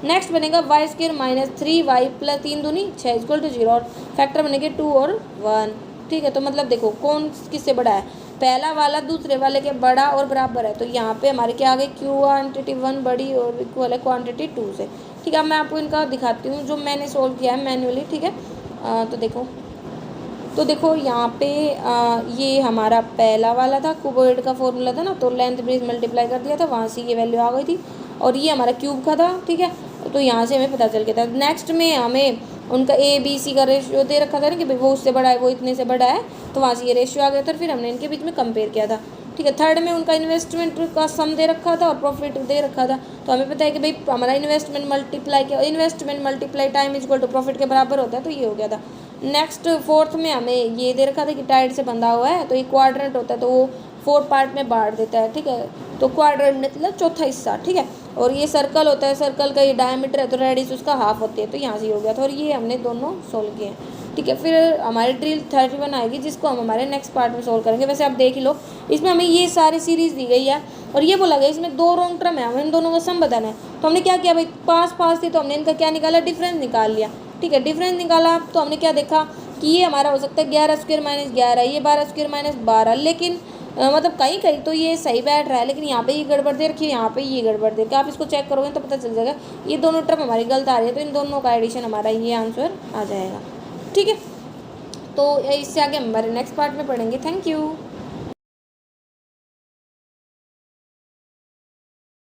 नेक्स्ट बनेगा Y square minus 3y plus 3 दूनी 6 इक्वल टू 0, और फैक्टर बनेंगे 2 और 1, ठीक है। तो मतलब देखो कौन किससे बड़ा है, पहला वाला दूसरे वाले के बड़ा और बराबर है, तो यहाँ पे हमारे क्या आ गई, क्वांटिटी 1 बड़ी और इक्वल है क्वांटिटी 2 से। ठीक है, अब मैं आपको इनका दिखाती हूँ जो मैंने सोल्व किया है मैन्युअली। ठीक है, तो देखो यहाँ पे ये हमारा पहला वाला था, क्यूबॉइड का फॉर्मूला था ना, तो लेंथ ब्रेस मल्टीप्लाई कर दिया था, वहाँ से ये वैल्यू आ गई थी, और ये हमारा क्यूब का था। ठीक है, तो यहाँ से हमें पता चल गया था। नेक्स्ट में हमें उनका ए बी सी का रेशियो दे रखा था ना कि भाई वो उससे बड़ा है, वो इतने से बड़ा है, तो वहाँ से ये रेशियो आ गया था, फिर हमने इनके बीच में कंपेयर किया था। ठीक है, थर्ड में उनका इन्वेस्टमेंट का सम दे रखा था और प्रॉफिट दे रखा था, तो हमें पता है कि भाई हमारा investment multiply time is equal to profit के बराबर होता है, तो ये हो गया था। नेक्स्ट फोर्थ में हमें ये दे रखा था कि टाइड से बंधा हुआ है, तो ये क्वाड्रेंट होता है, तो वो 4 पार्ट में बांट देता है। ठीक है, तो क्वाड्रेंट मतलब चौथा हिस्सा। ठीक है, और ये सर्कल होता है, सर्कल का ये डायमीटर है, तो रेडियस उसका हाफ होती है, तो यहाँ से हो गया था, और ये हमने दोनों सोल्व किए हैं। ठीक है, फिर हमारी ड्रिल 31 आएगी, जिसको हम हमारे नेक्स्ट पार्ट में सोल्व करेंगे। वैसे आप देख ही लो, इसमें हमें ये सारी सीरीज़ दी गई है, और ये बोला गया इसमें 2 रॉन्ग टर्म है, हमें इन दोनों का सम बताना है। तो हमने क्या किया भाई, पास थी तो हमने इनका क्या निकाला, डिफरेंस निकाल लिया। ठीक है, डिफरेंस निकाला तो हमने क्या देखा कि ये हमारा हो सकता है 11 स्क्वायर माइनस 11, ये 12 स्क्वायर माइनस 12, लेकिन मतलब कहीं कहीं तो ये सही बैठ रहा है, लेकिन यहाँ पे ये गड़बड़ दे रखी है, यहाँ पे ये गड़बड़ दे रखी है। आप इसको चेक करोगे तो पता चल जाएगा ये दोनों टर्म हमारी गलत आ रही है, तो इन दोनों का एडिशन हमारा ये आंसर आ जाएगा। ठीक है, तो इससे आगे हमारे नेक्स्ट पार्ट में पढ़ेंगे। Thank you.